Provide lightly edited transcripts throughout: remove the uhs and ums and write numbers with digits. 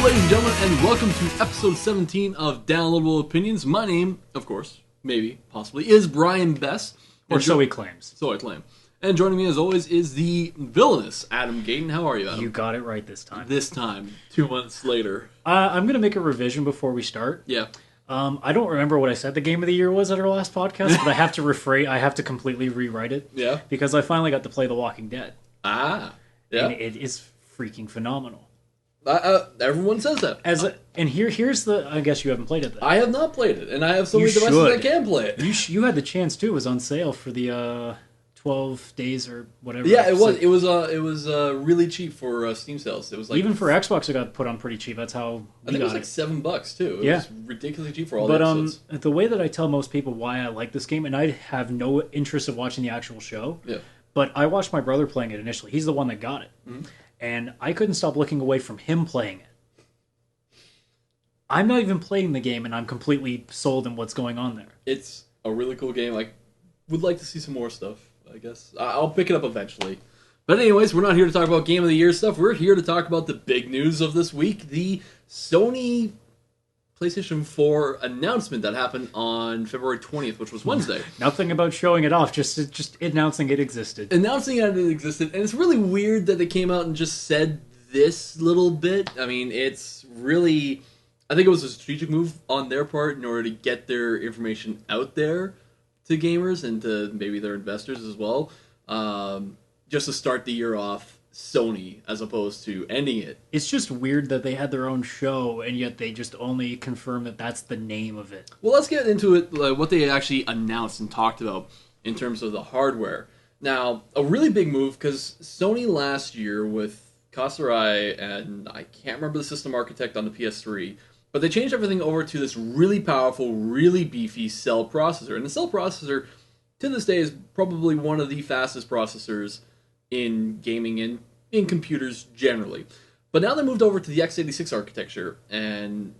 ladies and gentlemen, and welcome to episode 17 of Downloadable Opinions. My name, of course, maybe, possibly, is Brian Bess. Or so he claims. So I claim. And joining me, as always, is the villainous Adam Gayton. How are you, Adam? You got it right this time. This time, 2 months later. I'm going to make a revision before we start. Yeah. I don't remember what I said the game of the year was at our last podcast, but I have to I have to completely rewrite it. Yeah. Because I finally got to play The Walking Dead. Ah. Yeah. And it is freaking phenomenal. Everyone says that. Here's the... I guess you haven't played it then. I have not played it, and I have so many devices that can play it. You had the chance too. It was on sale for the 12 days or whatever. Yeah, it was. It was really cheap for Steam sales. It was like even for Xbox, it got put on pretty cheap. That's how I think it was like $7 too. It was ridiculously cheap for all the episodes. The way that I tell most people why I like this game, and I have no interest in watching the actual show. Yeah. But I watched my brother playing it initially. He's the one that got it. Mm-hmm. And I couldn't stop looking away from him playing it. I'm not even playing the game, and I'm completely sold in what's going on there. It's a really cool game. I would like to see some more stuff, I guess. I'll pick it up eventually. But anyways, we're not here to talk about Game of the Year stuff. We're here to talk about the big news of this week. The Sony PlayStation 4 announcement that happened on February 20th, which was Wednesday. Nothing about showing it off, just announcing it existed. Announcing that it existed, and it's really weird that they came out and just said this little bit. I mean, it's really... I think it was a strategic move on their part in order to get their information out there to gamers and to maybe their investors as well. Just to start the year off Sony as opposed to ending it. It's just weird that they had their own show and yet they just only confirm that that's the name of it. Well, let's get into it, like, what they actually announced and talked about in terms of the hardware. Now, a really big move, because Sony last year with Kasurai and I can't remember the system architect on the PS3, but they changed everything over to this really powerful, really beefy cell processor. And the cell processor, to this day, is probably one of the fastest processors in gaming and in computers generally. But now they moved over to the x86 architecture, and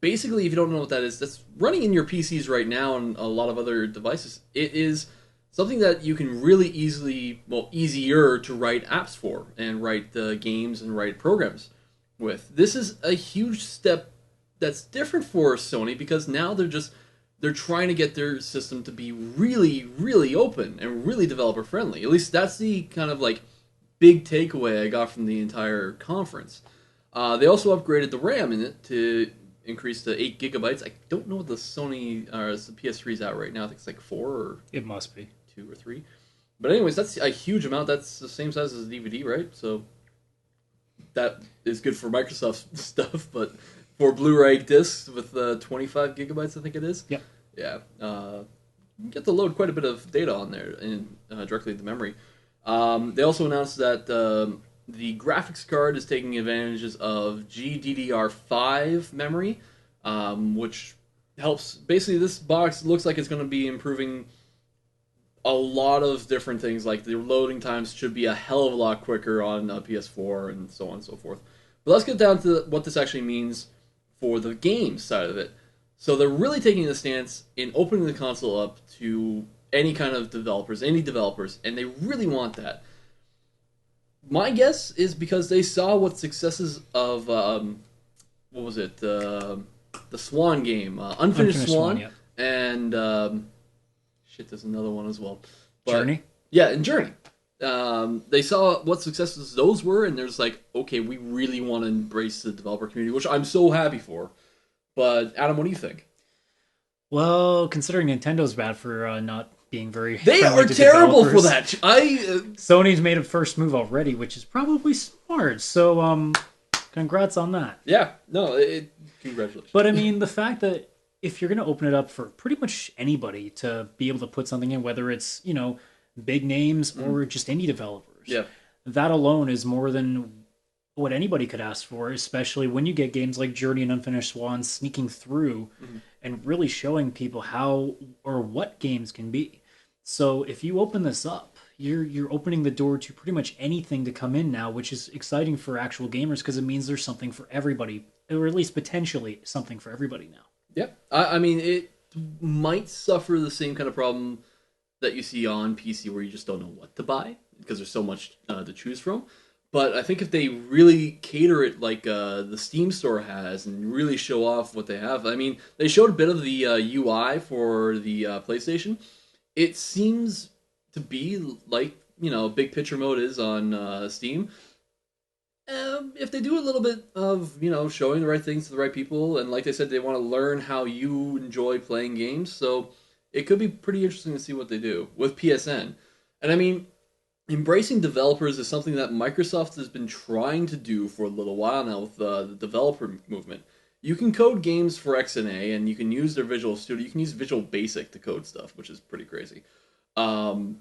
basically, if you don't know what that is, that's running in your PCs right now and a lot of other devices. It is something that you can really easier to write apps for, and write games and write programs with. This is a huge step that's different for Sony, because now they're trying to get their system to be really, really open and really developer friendly. At least that's the kind of like big takeaway I got from the entire conference. They also upgraded the RAM in it to increase to 8 gigabytes. I don't know what the Sony the PS3 is at right now. I think it's like 4 or it must be 2 or 3. But anyways, that's a huge amount. That's the same size as a DVD, right? So that is good for Microsoft stuff, but for Blu-ray discs with 25 gigabytes, I think it is. Yep. Yeah. You get to load quite a bit of data on there and directly into memory. They also announced that the graphics card is taking advantages of GDDR5 memory, which helps. Basically, this box looks like it's going to be improving a lot of different things, like the loading times should be a hell of a lot quicker on PS4 and so on and so forth. But let's get down to what this actually means for the game side of it. So they're really taking the stance in opening the console up to any kind of developers, and they really want that. My guess is because they saw what successes of, what was it, the Swan game, Unfinished Swan, yeah. And, there's another one as well. But, Journey? Yeah, and Journey. They saw what successes those were, and there's like, okay, we really want to embrace the developer community, which I'm so happy for. But, Adam, what do you think? Well, considering Nintendo's bad for not being very They are terrible for that. Sony's made a first move already, which is probably smart. So, congrats on that. Yeah. No, congratulations. But, I mean, the fact that if you're going to open it up for pretty much anybody to be able to put something in, whether it's, big names or just indie developers, that alone is more than what anybody could ask for, especially when you get games like Journey and Unfinished Swan sneaking through and really showing people how or what games can be. So if you open this up, you're opening the door to pretty much anything to come in now, which is exciting for actual gamers because it means there's something for everybody, or at least potentially something for everybody now. Yep. I mean, it might suffer the same kind of problem that you see on PC where you just don't know what to buy because there's so much to choose from. But I think if they really cater it like the Steam store has and really show off what they have, I mean, they showed a bit of the UI for the PlayStation. It seems to be like, big picture mode is on Steam. If they do a little bit of, showing the right things to the right people, and like they said, they want to learn how you enjoy playing games, so it could be pretty interesting to see what they do with PSN. And I mean, embracing developers is something that Microsoft has been trying to do for a little while now with the developer movement. You can code games for XNA, and you can use their Visual Studio. You can use Visual Basic to code stuff, which is pretty crazy. But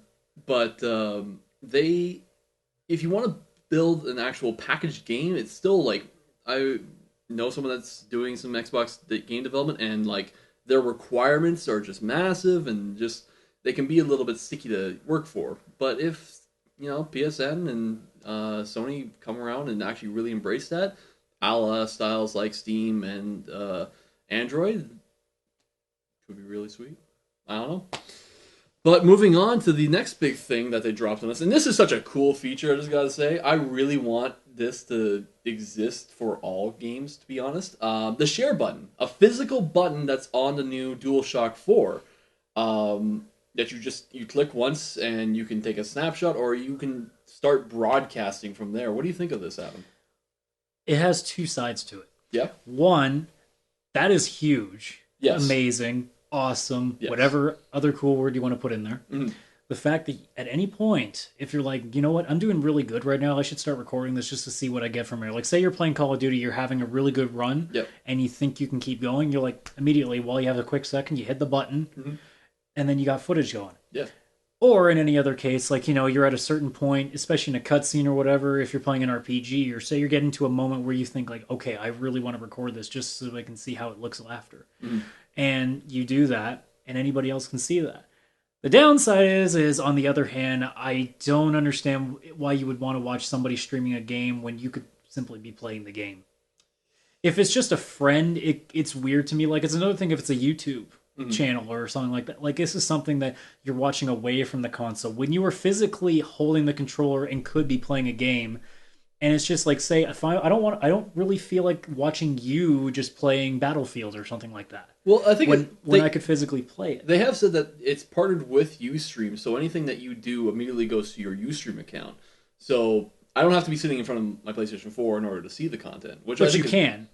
if you want to build an actual packaged game, it's still like, I know someone that's doing some Xbox game development, and like their requirements are just massive, and just they can be a little bit sticky to work for. But if PSN and Sony come around and actually really embrace that, a la styles like Steam and Android, could be really sweet. I don't know. But moving on to the next big thing that they dropped on us, and this is such a cool feature, I just gotta say. I really want this to exist for all games, to be honest. The share button. A physical button that's on the new DualShock 4. That you click once and you can take a snapshot, or you can start broadcasting from there. What do you think of this, Adam? It has two sides to it. Yeah. One, that is huge. Yes. Amazing. Awesome. Yes. Whatever other cool word you want to put in there. Mm-hmm. The fact that at any point, if you're like, you know what, I'm doing really good right now, I should start recording this just to see what I get from here. Like, say you're playing Call of Duty, you're having a really good run, yep, and you think you can keep going, you're like, immediately, while you have a quick second, you hit the button, mm-hmm, and then you got footage going. Yeah. Or in any other case, like, you're at a certain point, especially in a cutscene or whatever, if you're playing an RPG, or say you're getting to a moment where you think, like, okay, I really want to record this just so I can see how it looks after. Mm-hmm. And you do that, and anybody else can see that. The downside is on the other hand, I don't understand why you would want to watch somebody streaming a game when you could simply be playing the game. If it's just a friend, it's weird to me. Like, it's another thing if it's a YouTube channel or something like that. Like, this is something that you're watching away from the console. When you are physically holding the controller and could be playing a game, and it's just like, say, if I don't really feel like watching you just playing Battlefield or something like that. Well, I think when I could physically play it. They have said that it's partnered with Ustream, so anything that you do immediately goes to your Ustream account. So I don't have to be sitting in front of my PlayStation 4 in order to see the content. But you can.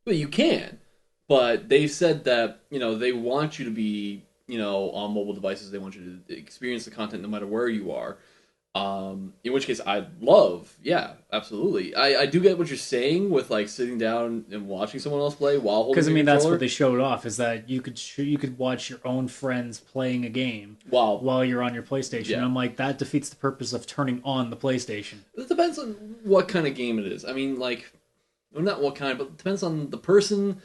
Well, you can. But they've said that, they want you to be, on mobile devices. They want you to experience the content no matter where you are. In which case, I'd love, yeah, absolutely. I do get what you're saying with like sitting down and watching someone else play while holding. Because controller. that's what they showed off, is that you could watch your own friends playing a game while you're on your PlayStation. Yeah. And I'm like, that defeats the purpose of turning on the PlayStation. It depends on what kind of game it is. I mean, like, well, not what kind, but it depends on the person.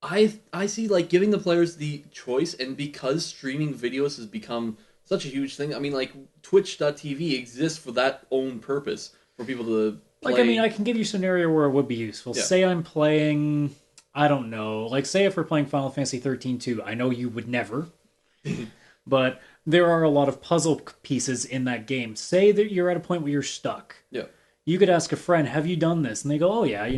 I see like giving the players the choice, and because streaming videos has become such a huge thing. I mean, like, Twitch.tv exists for that own purpose, for people to play. Like, I mean, I can give you a scenario where it would be useful. Yeah. Say I'm playing, I don't know, like, say if we're playing Final Fantasy 13-2, I know you would never, but there are a lot of puzzle pieces in that game. Say that you're at a point where you're stuck. Yeah. You could ask a friend, have you done this? And they go, oh yeah,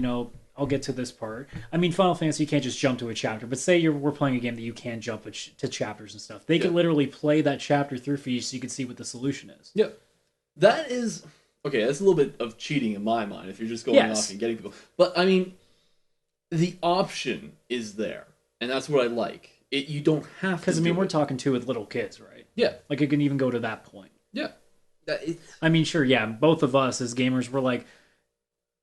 I'll get to this part. I mean, Final Fantasy, you can't just jump to a chapter, but say we're playing a game that you can jump to chapters and stuff. They could literally play that chapter through for you so you can see what the solution is. Yeah. That is... Okay, that's a little bit of cheating in my mind if you're just going off and getting people. But, I mean, the option is there, and that's what I like. You don't have to. Because, I mean, we're talking too with little kids, right? Yeah. Like, it can even go to that point. Yeah. I mean, sure, yeah, both of us as gamers were like,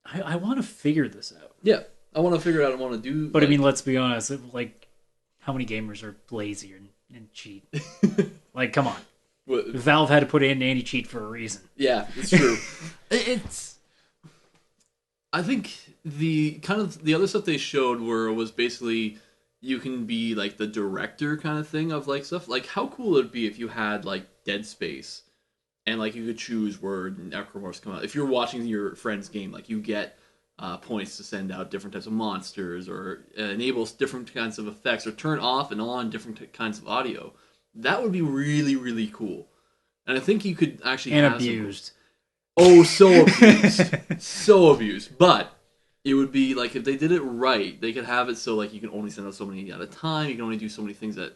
I want to figure this out. Yeah, I want to figure out what I want to do. But, I mean, let's be honest, like, how many gamers are lazy and cheat? Like, come on. Valve had to put in anti-cheat for a reason. Yeah, it's true. I think the other stuff they showed was basically you can be like the director kind of thing of like stuff. Like, how cool would it be if you had like Dead Space and like you could choose where necromorphs come out. If you're watching your friend's game, like you get points to send out different types of monsters, or enable different kinds of effects, or turn off and on different kinds of audio. That would be really, really cool. And I think you could actually have abused. Oh, so abused. So abused. But it would be like if they did it right, they could have it so like you can only send out so many at a time. You can only do so many things at,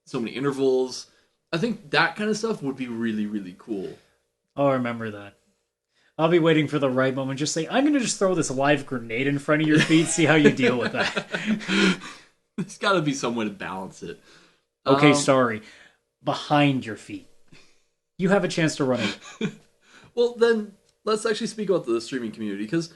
so many intervals. I think that kind of stuff would be really, really cool. I'll remember that. I'll be waiting for the right moment. Just say, I'm going to just throw this live grenade in front of your feet, see how you deal with that. There's got to be some way to balance it. Okay, sorry. Behind your feet. You have a chance to run it. Well, then, let's actually speak about the streaming community, because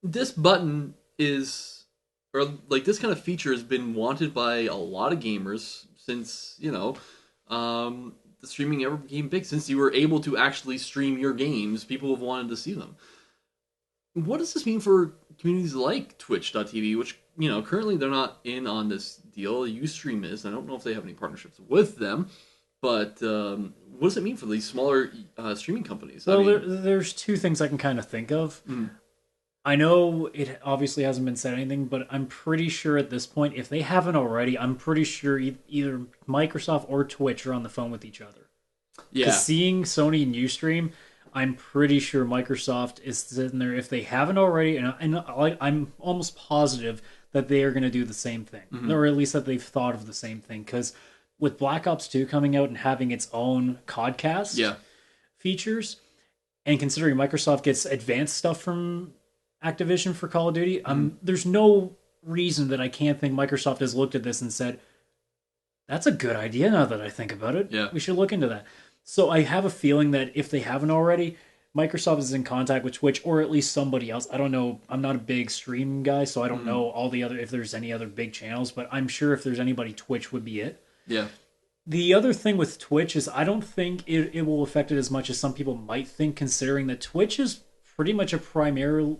this button is, or like this kind of feature has been wanted by a lot of gamers since, the streaming ever became big. Since you were able to actually stream your games, people have wanted to see them. What does this mean for communities like Twitch.tv, which, currently they're not in on this deal. Ustream is. I don't know if they have any partnerships with them, but what does it mean for these smaller streaming companies? Well, there's two things I can kind of think of. Mm. I know it obviously hasn't been said anything, but I'm pretty sure at this point, if they haven't already, I'm pretty sure either Microsoft or Twitch are on the phone with each other. Yeah. Because seeing Sony and Ustream, I'm pretty sure Microsoft is sitting there, if they haven't already, and I'm almost positive that they are going to do the same thing. Mm-hmm. Or at least that they've thought of the same thing. Because with Black Ops 2 coming out and having its own codcast features, and considering Microsoft gets advanced stuff from Activision for Call of Duty, there's no reason that I can't think Microsoft has looked at this and said, that's a good idea now that I think about it. Yeah. We should look into that. So I have a feeling that if they haven't already, Microsoft is in contact with Twitch, or at least somebody else. I don't know. I'm not a big stream guy, so I don't know all the other, if there's any other big channels, but I'm sure if there's anybody, Twitch would be it. Yeah. The other thing with Twitch is I don't think it will affect it as much as some people might think, considering that Twitch is pretty much primarily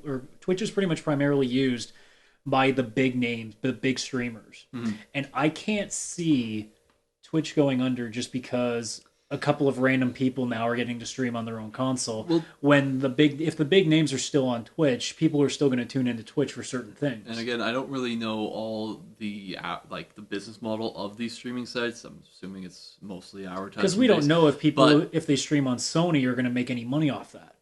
used by the big names, the big streamers. Mm-hmm. And I can't see Twitch going under just because a couple of random people now are getting to stream on their own console. Well, if the big names are still on Twitch, people are still going to tune into Twitch for certain things. And again, I don't really know all the the business model of these streaming sites. I'm assuming it's mostly advertising. Because we don't know if people, if they stream on Sony, are going to make any money off that.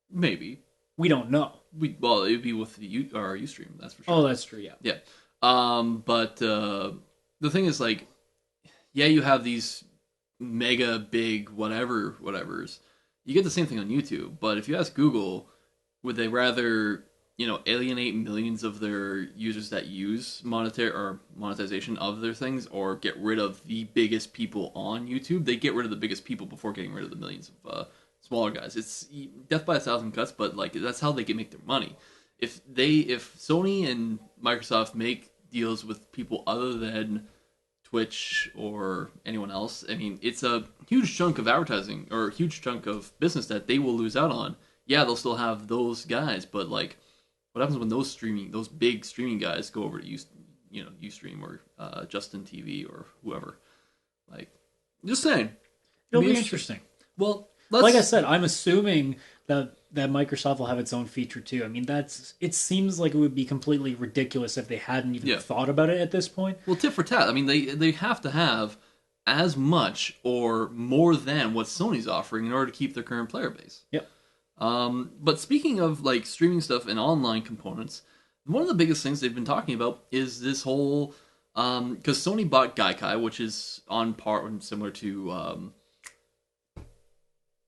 Maybe. We don't know. It would be with Ustream, that's for sure. Oh, that's true, yeah. Yeah. But the thing is, you have these mega big whatevers. You get the same thing on YouTube, but if you ask Google, would they rather, alienate millions of their users that use monetization of their things, or get rid of the biggest people on YouTube? They get rid of the biggest people before getting rid of the millions of smaller guys. It's death by a thousand cuts, but that's how they can make their money. If Sony and Microsoft make deals with people other than Twitch or anyone else, I mean, it's a huge chunk of advertising or a huge chunk of business that they will lose out on. Yeah, they'll still have those guys, but what happens when those big streaming guys go over to Ustream or Justin TV or whoever? Just saying, it'll be interesting. Well, like I said, I'm assuming that Microsoft will have its own feature too. I mean, it seems like it would be completely ridiculous if they hadn't even thought about it at this point. Well, tit for tat. I mean, they have to have as much or more than what Sony's offering in order to keep their current player base. Yep. But speaking of streaming stuff and online components, one of the biggest things they've been talking about is this whole because Sony bought Gaikai, which is on par and similar to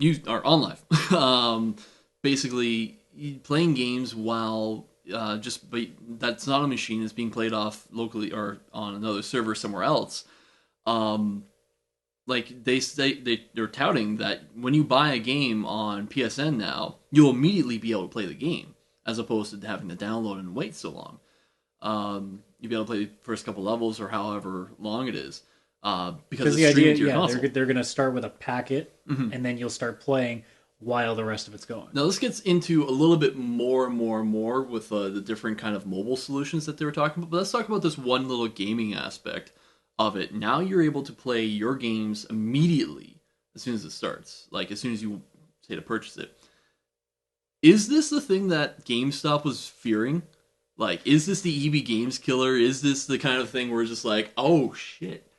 OnLive. Basically, playing games while that's not a machine that's being played off locally or on another server somewhere else. They're touting that when you buy a game on PSN now, you'll immediately be able to play the game, as opposed to having to download and wait so long. You'll be able to play the first couple levels or however long it is. Because the idea, they're going to start with a packet, and then you'll start playing while the rest of it's going. Now, this gets into a little bit more with the different kind of mobile solutions that they were talking about. But let's talk about this one little gaming aspect of it. Now you're able to play your games immediately as soon as it starts. As soon as you say to purchase it. Is this the thing that GameStop was fearing? Is this the EB Games killer? Is this the kind of thing where it's just oh, shit.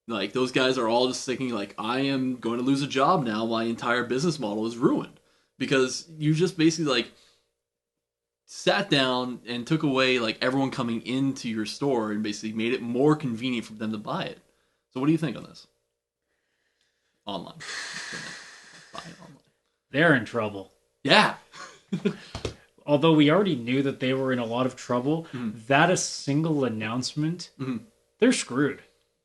Like, those guys are all just thinking, like, I am going to lose a job now. My entire business model is ruined. Because you just basically, like, sat down and took away, like, everyone coming into your store and basically made it more convenient for them to buy it. So what do you think on this? Online. Buy it online. They're in trouble. Yeah. Although we already knew that they were in a lot of trouble, that a single announcement, they're screwed.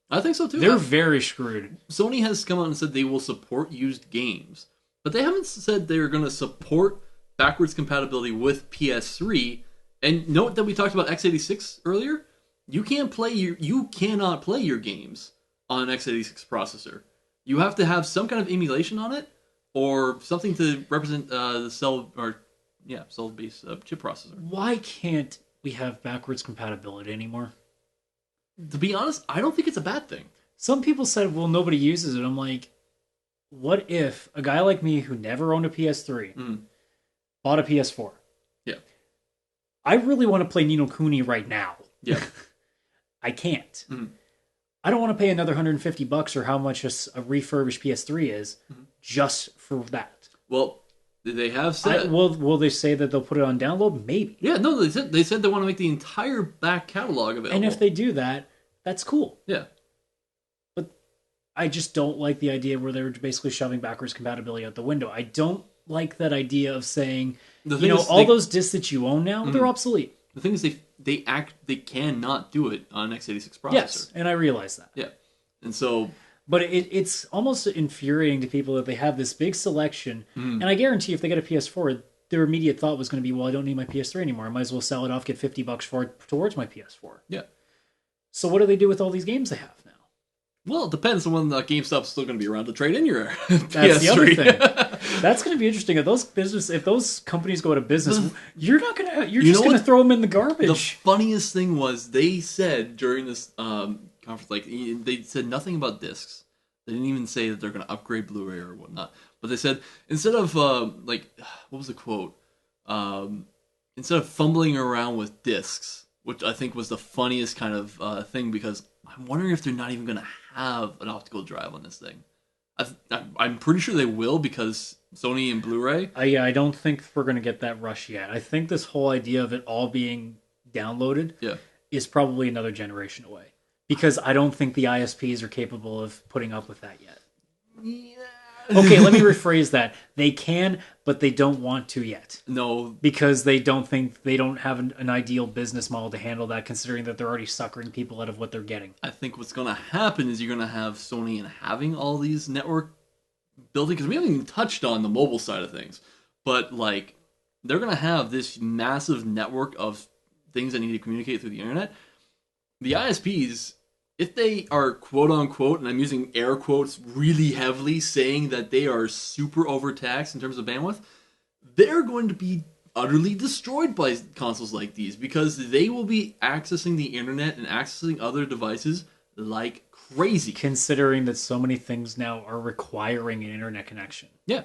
I think so too. They're very screwed. Sony has come out and said they will support used games, but they haven't said they're going to support backwards compatibility with PS3. And note that we talked about x86 earlier. You cannot play your games on an x86 processor. You have to have some kind of emulation on it, or something to represent the cell-based chip processor. Why can't we have backwards compatibility anymore? To be honest, I don't think it's a bad thing. Some people said, well, nobody uses it. I'm like, what if a guy like me who never owned a PS3 bought a PS4? Yeah. I really want to play Ni no Kuni right now. Yeah. I can't. I don't want to pay another $150 or how much a refurbished PS3 is just for that. Well, they have said... Will they say that they'll put it on download? Maybe. Yeah, no, they said they want to make the entire back catalog available. And if they do that, that's cool. Yeah. But I just don't like the idea where they're basically shoving backwards compatibility out the window. I don't like that idea of saying, all those discs that you own now, they're obsolete. The thing is, they cannot do it on an x86 processor. Yes, and I realize that. Yeah. And so... But it's almost infuriating to people that they have this big selection. And I guarantee if they get a PS4, their immediate thought was going to be, well, I don't need my PS3 anymore. I might as well sell it off, get $50 for it towards my PS4. Yeah. So what do they do with all these games they have now? Well, it depends on when GameStop's still going to be around to trade in your PS3. That's the other thing. That's going to be interesting. If those companies go out of business, you're just going to throw them in the garbage. The funniest thing was they said during this conference, like, they said nothing about discs. They didn't even say that they're going to upgrade Blu-ray or whatnot. But they said, instead of, what was the quote? Instead of fumbling around with discs, which I think was the funniest kind of thing, because I'm wondering if they're not even going to have an optical drive on this thing. I'm pretty sure they will, because Sony and Blu-ray... Yeah, I don't think we're going to get that rush yet. I think this whole idea of it all being downloaded is probably another generation away. Because I don't think the ISPs are capable of putting up with that yet. Yeah. Okay, let me rephrase that. They can, but they don't want to yet. No. Because they don't have an ideal business model to handle that, considering that they're already suckering people out of what they're getting. I think what's going to happen is you're going to have Sony and having all these network building, because we haven't even touched on the mobile side of things. But, like, they're going to have this massive network of things that need to communicate through the internet. The ISPs... if they are quote-unquote, and I'm using air quotes really heavily, saying that they are super overtaxed in terms of bandwidth, they're going to be utterly destroyed by consoles like these, because they will be accessing the internet and accessing other devices like crazy. Considering that so many things now are requiring an internet connection. Yeah.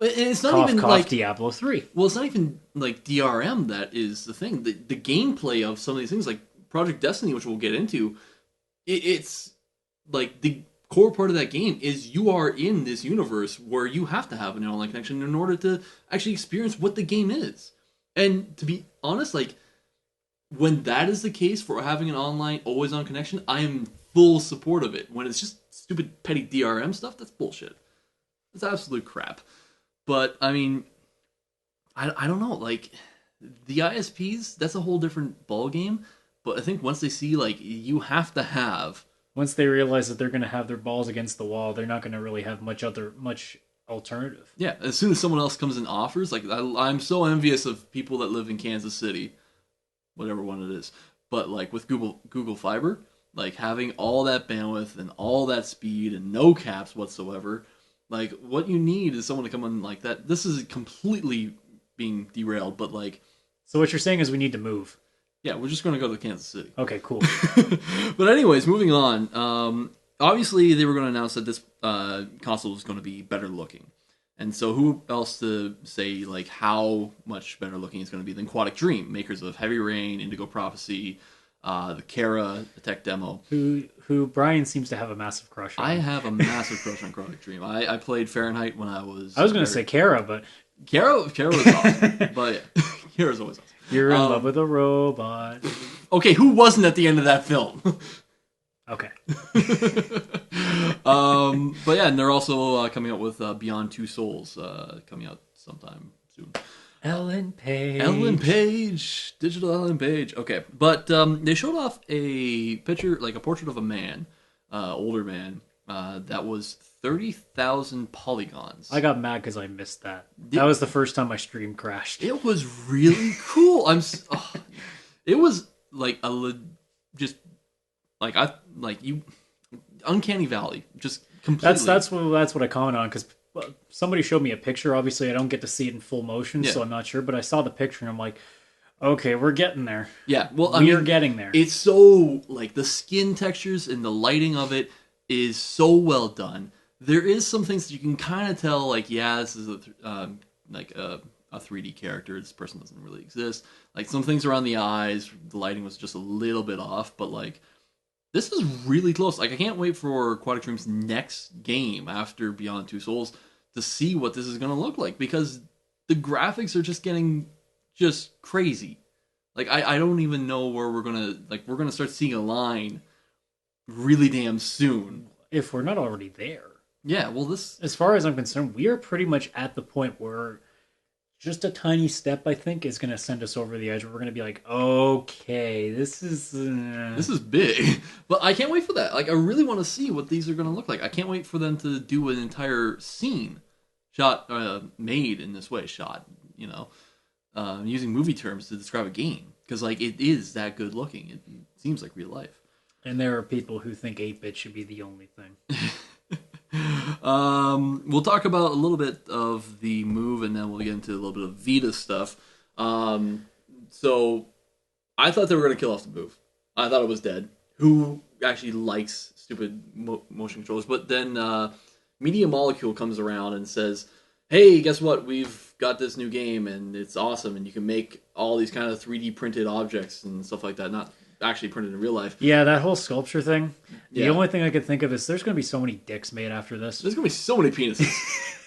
And it's not even like Diablo 3. Well, it's not even like DRM that is the thing. The gameplay of some of these things, like Project Destiny, which we'll get into... It's like the core part of that game is you are in this universe where you have to have an online connection in order to actually experience what the game is. And to be honest, like, when that is the case for having an online, always-on connection, I am full support of it. When it's just stupid, petty DRM stuff, that's bullshit. It's absolute crap. But, I mean, I don't know, like, the ISPs, that's a whole different ballgame. But I think once they see, like, you have to have... Once they realize that they're going to have their balls against the wall, they're not going to really have much alternative. Yeah, as soon as someone else comes and offers, like, I'm so envious of people that live in Kansas City, whatever one it is. But, like, with Google Fiber, like, having all that bandwidth and all that speed and no caps whatsoever, like, what you need is someone to come in like that. This is completely being derailed, but, like... So what you're saying is we need to move. Yeah, we're just going to go to Kansas City. Okay, cool. But anyways, moving on. Obviously, they were going to announce that this console was going to be better looking. And so who else to say, like, how much better looking it's going to be than Quantic Dream, makers of Heavy Rain, Indigo Prophecy, the Kara tech demo. Who Brian seems to have a massive crush on. I have a massive crush on Quantic Dream. I played Fahrenheit when I was... I was going to say Kara, but... Kara was awesome. But yeah, Kara's always awesome. You're in love with a robot. Okay, who wasn't at the end of that film? Okay. But yeah, and they're also coming out with Beyond Two Souls coming out sometime soon. Ellen Page. Digital Ellen Page. Okay, but they showed off a picture, like a portrait of a man, older man, that was 30,000 polygons. I got mad because I missed that. That was the first time my stream crashed. It was really cool. It was like Uncanny Valley, just completely. That's what I comment on, because somebody showed me a picture. Obviously, I don't get to see it in full motion, so I'm not sure. But I saw the picture, and I'm like, okay, we're getting there. Yeah, well, we're getting there. It's so, like, the skin textures and the lighting of it is so well done. There is some things that you can kind of tell, like, yeah, this is a 3D character. This person doesn't really exist. Like, some things around the eyes, the lighting was just a little bit off, but, like, this is really close. Like, I can't wait for Quantic Dream's next game after Beyond Two Souls to see what this is going to look like, because the graphics are just getting just crazy. Like, I don't even know where we're going to start seeing a line really damn soon. If we're not already there. Yeah, well, as far as I'm concerned, we are pretty much at the point where just a tiny step, I think, is going to send us over the edge. We're going to be like, okay, this is big. But I can't wait for that. Like, I really want to see what these are going to look like. I can't wait for them to do an entire scene made in this way. Using movie terms to describe a game. Because, like, it is that good looking. It seems like real life. And there are people who think 8-bit should be the only thing. We'll talk about a little bit of the Move, and then we'll get into a little bit of Vita stuff. So I thought they were going to kill off the Move. I thought it was dead. Who actually likes stupid motion controllers? But then Media Molecule comes around and says, hey, guess what? We've got this new game, and it's awesome, and you can make all these kind of 3D printed objects and stuff like that. Not actually printed in real life. Yeah, that whole sculpture thing. The only thing I could think of is there's going to be so many dicks made after this. There's going to be so many penises.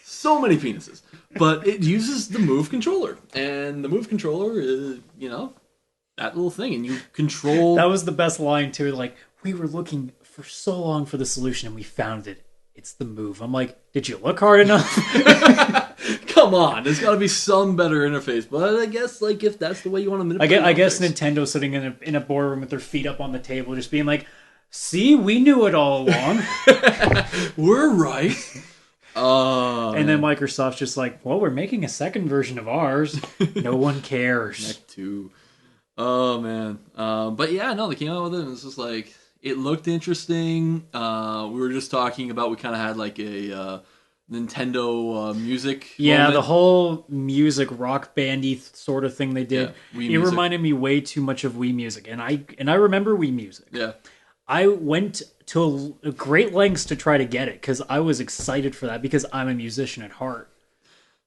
So many penises. But it uses the Move controller. And the Move controller is, that little thing. And you control... That was the best line, too. Like, we were looking for so long for the solution, and we found it. It's the Move. I'm like, did you look hard enough? Come on, there's got to be some better interface. But I guess, like, if that's the way you want to manipulate, I guess Nintendo sitting in a boardroom with their feet up on the table, just being like, "See, we knew it all along. We're right." And then Microsoft's just like, "Well, we're making a second version of ours. No one cares." Neck 2. Oh man. But yeah, no, they came out with it, and it's just like it looked interesting. We were just talking about we kind of had like a Nintendo music. Yeah, moment. The whole music rock bandy sort of thing they did. Yeah, it reminded me way too much of Wii Music, and I remember Wii Music. Yeah, I went to a great lengths to try to get it because I was excited for that because I'm a musician at heart.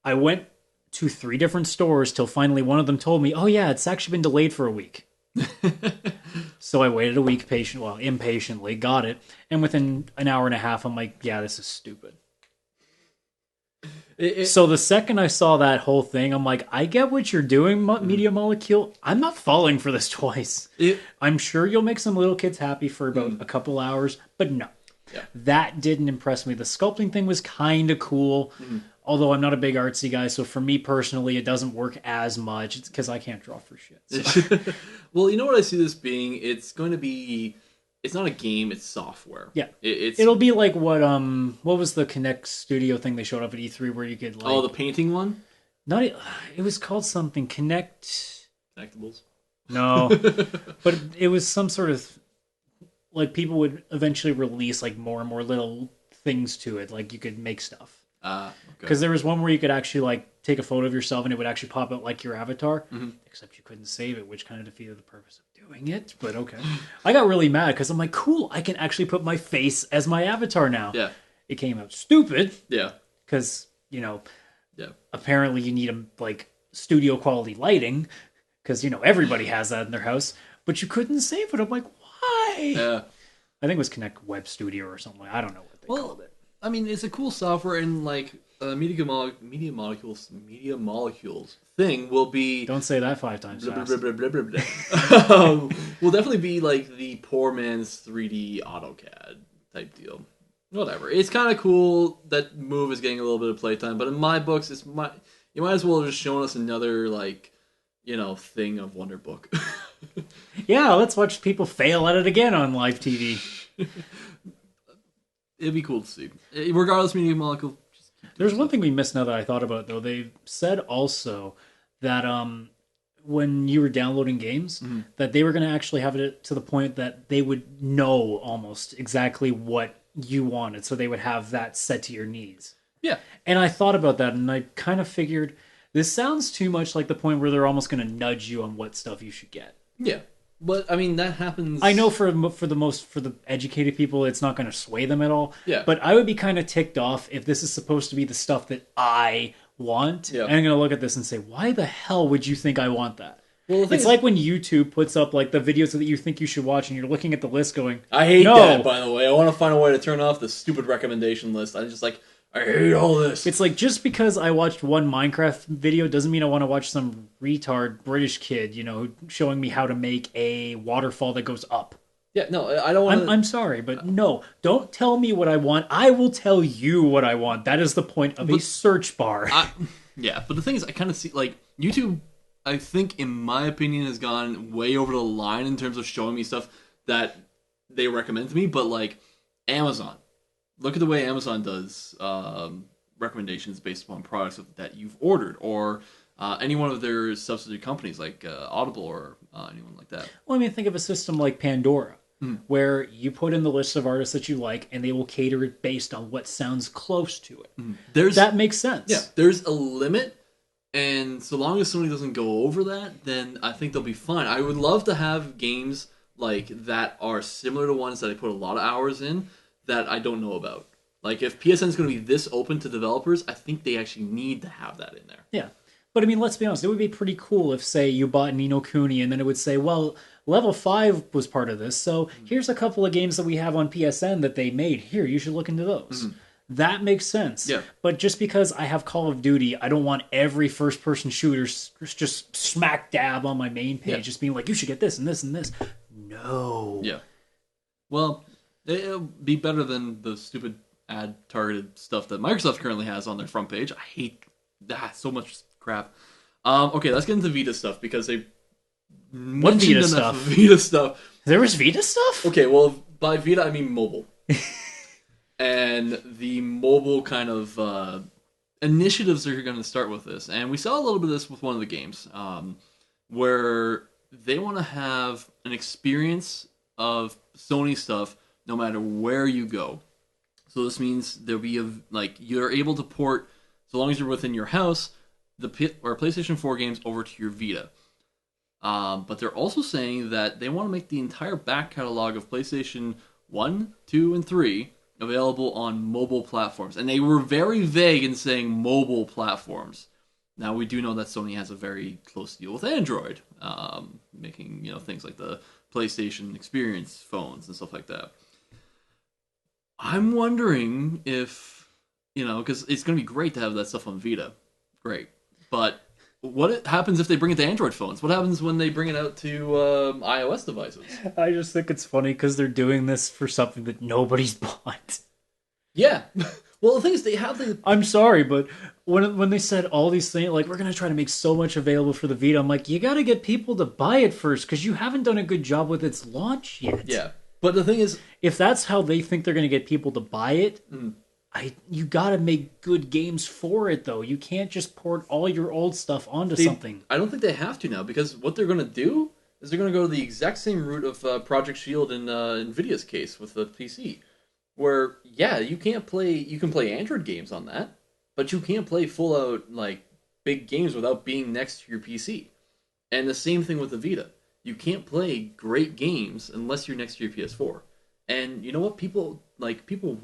I went to 3 different stores till finally one of them told me, "Oh yeah, it's actually been delayed for a week." So I waited a week impatiently, got it, and within an hour and a half, I'm like, "Yeah, this is stupid." So the second I saw that whole thing, I'm like, I get what you're doing, Media Molecule. I'm not falling for this twice. I'm sure you'll make some little kids happy for about a couple hours, but no. Yeah. That didn't impress me. The sculpting thing was kind of cool, although I'm not a big artsy guy, so for me personally, it doesn't work as much. It's because I can't draw for shit. So. Well, you know what I see this being? It's going to be... It's not a game, it's software. Yeah. It'll be like what was the Kinect Studio thing they showed up at E3 where you could like... Oh, the painting one? It was called something. Connectables? No. But it was some sort of... Like, people would eventually release like more and more little things to it. Like, you could make stuff. Okay. Because there was one where you could actually like take a photo of yourself and it would actually pop out like your avatar. Mm-hmm. Except you couldn't save it, which kind of defeated the purpose of doing it. But okay. I got really mad because I'm like, cool, I can actually put my face as my avatar now. Yeah. It came out stupid. Yeah. Because, apparently you need like studio quality lighting. Because, everybody has that in their house. but you couldn't save it. I'm like, why? Yeah. I think it was Connect Web Studio or something. I don't know what they called it. I mean, it's a cool software, and like media molecules thing will be. Don't say that 5 times fast. Will definitely be like the poor man's 3D AutoCAD type deal. Whatever. It's kind of cool that Move is getting a little bit of playtime, but in my books, you might as well have just shown us another like, thing of Wonder Book. Yeah, let's watch people fail at it again on live TV. It'd be cool to see. Regardless, Media Molecule. There's one thing we missed now that I thought about it, though. They said also that when you were downloading games, that they were going to actually have it to the point that they would know almost exactly what you wanted, so they would have that set to your needs. Yeah. And I thought about that, and I kind of figured this sounds too much like the point where they're almost going to nudge you on what stuff you should get. Yeah. But I mean, that happens. I know for the educated people, it's not going to sway them at all. Yeah. But I would be kind of ticked off if this is supposed to be the stuff that I want, and I'm going to look at this and say, "Why the hell would you think I want that?" Well, it's like when YouTube puts up like the videos that you think you should watch, and you're looking at the list, going, "I hate that." By the way, I want to find a way to turn off the stupid recommendation list. I'm just like, I hate all this. It's like, just because I watched one Minecraft video doesn't mean I want to watch some retard British kid, showing me how to make a waterfall that goes up. Yeah, no, I don't want to... I'm sorry, but no. Don't tell me what I want. I will tell you what I want. That is the point of a search bar. Yeah, but the thing is, I kind of see, like, YouTube, I think, in my opinion, has gone way over the line in terms of showing me stuff that they recommend to me, but, like, Amazon. Look at the way Amazon does recommendations based upon products that you've ordered, or any one of their subsidiary companies like Audible or anyone like that. Well, I mean, think of a system like Pandora, where you put in the list of artists that you like, and they will cater it based on what sounds close to it. That makes sense. Yeah, there's a limit, and so long as Sony doesn't go over that, then I think they'll be fine. I would love to have games like that are similar to ones that I put a lot of hours in, that I don't know about. Like, if PSN is going to be this open to developers, I think they actually need to have that in there. Yeah. But, I mean, let's be honest. It would be pretty cool if, say, you bought Ni no Kuni, and then it would say, well, Level 5 was part of this, so here's a couple of games that we have on PSN that they made. Here, you should look into those. That makes sense. Yeah. But just because I have Call of Duty, I don't want every first-person shooter just smack dab on my main page, just being like, you should get this and this and this. No. Yeah. Well... It'll be better than the stupid ad-targeted stuff that Microsoft currently has on their front page. I hate that. So much crap. Okay, let's get into Vita stuff, because they mentioned enough Vita stuff. There was Vita stuff? Okay, well, by Vita, I mean mobile. And the mobile kind of initiatives are going to start with this. And we saw a little bit of this with one of the games, where they want to have an experience of Sony stuff no matter where you go. So this means there'll be you're able to port, so long as you're within your house, the PlayStation 4 games over to your Vita. But they're also saying that they want to make the entire back catalog of PlayStation 1, 2, and 3 available on mobile platforms. And they were very vague in saying mobile platforms. Now, we do know that Sony has a very close deal with Android, making things like the PlayStation Experience phones and stuff like that. I'm wondering if, because it's going to be great to have that stuff on Vita. Great. But what happens if they bring it to Android phones? What happens when they bring it out to iOS devices? I just think it's funny because they're doing this for something that nobody's bought. Yeah. Well, the thing is, they have the... I'm sorry, but when they said all these things, like, we're going to try to make so much available for the Vita, I'm like, you got to get people to buy it first, because you haven't done a good job with its launch yet. Yeah. But the thing is... If that's how they think they're going to get people to buy it, you got to make good games for it, though. You can't just port all your old stuff onto something. I don't think they have to now, because what they're going to do is they're going to go the exact same route of Project Shield in NVIDIA's case with the PC. Where, yeah, you can play Android games on that, but you can't play full-out, big games without being next to your PC. And the same thing with the Vita. You can't play great games unless you're next to your PS4. And you know what? People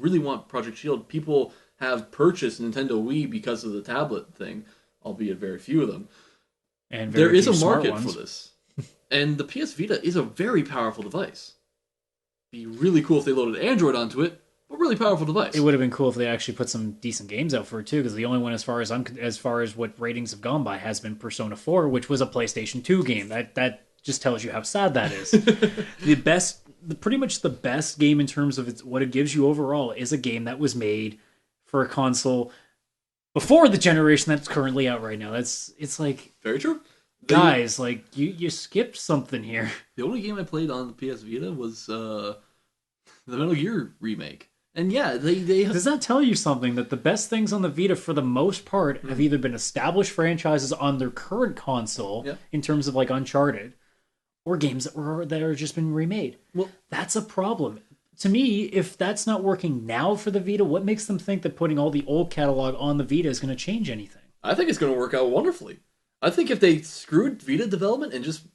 really want Project Shield. People have purchased Nintendo Wii because of the tablet thing, albeit very few of them. And there is a market for this. And the PS Vita is a very powerful device. Be really cool if they loaded Android onto it, but really powerful device. It would have been cool if they actually put some decent games out for it too, because the only one as far as what ratings have gone by has been Persona 4, which was a PlayStation 2 game. That just tells you how sad that is. Pretty much the best game in terms of what it gives you overall is a game that was made for a console before the generation that's currently out right now. It's like, very true. Guys, like you skipped something here. The only game I played on the PS Vita was the Metal Gear remake. And yeah, they does that tell you something that the best things on the Vita for the most part have either been established franchises on their current console in terms of like Uncharted, or games that are just been remade. Well, that's a problem. To me, if that's not working now for the Vita, what makes them think that putting all the old catalog on the Vita is going to change anything? I think it's going to work out wonderfully. I think if they screwed Vita development and just...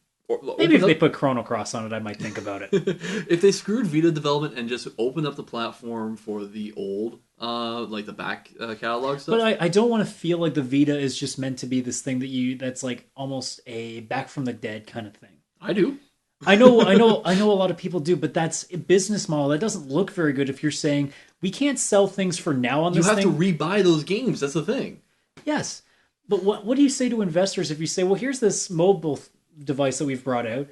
Maybe if they put Chrono Cross on it, I might think about it. If they screwed Vita development and just opened up the platform for the old, like the back catalog stuff. But I don't want to feel like the Vita is just meant to be this thing that's like almost a back from the dead kind of thing. I do. I know a lot of people do, but that's a business model. That doesn't look very good if you're saying, we can't sell things for now on this thing. You have to rebuy those games, that's the thing. Yes. But what do you say to investors if you say, well, here's this mobile device that we've brought out.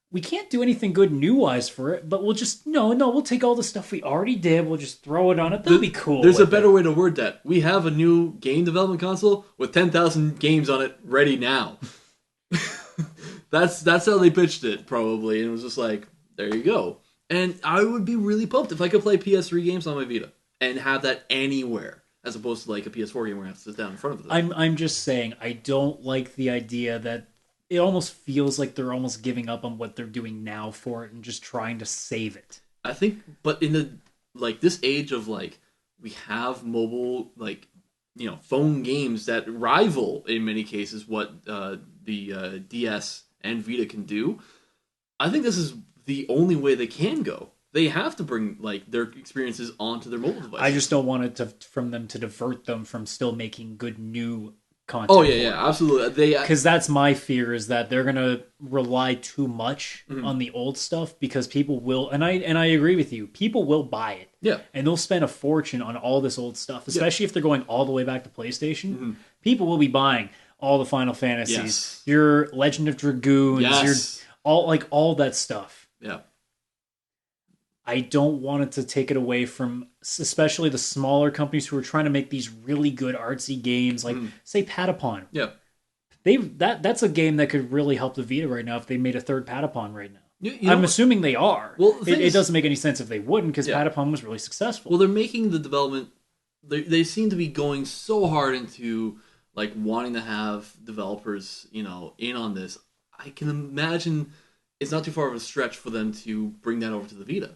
We can't do anything good new-wise for it, but we'll just, we'll take all the stuff we already did, we'll just throw it on it. That'll be cool. There's a better way to word that. We have a new game development console with 10,000 games on it ready now. That's how they pitched it, probably. And it was just like, there you go. And I would be really pumped if I could play PS3 games on my Vita and have that anywhere. As opposed to like a PS4 game where I have to sit down in front of it. I'm just saying, I don't like the idea that it almost feels like they're almost giving up on what they're doing now for it and just trying to save it. I think, but in this age of like, we have mobile, like, phone games that rival in many cases what the DS and Vita can do. I think this is the only way they can go. They have to bring like their experiences onto their mobile devices. I just don't want it from them to divert them from still making good new content. Oh yeah, absolutely. Because that's my fear, is that they're gonna rely too much on the old stuff, because people will, and I agree with you, people will buy it. Yeah, and they'll spend a fortune on all this old stuff, especially if they're going all the way back to PlayStation. People will be buying all the Final Fantasies, your Legend of Dragoons, all that stuff. Yeah. I don't want it to take it away from, especially the smaller companies who are trying to make these really good artsy games, like say Patapon. Yeah, that's a game that could really help the Vita right now if they made a third Patapon right now. I'm assuming they are. Well, it doesn't make any sense if they wouldn't, because Patapon was really successful. Well, they're making the development. They seem to be going so hard into like wanting to have developers, in on this. I can imagine it's not too far of a stretch for them to bring that over to the Vita.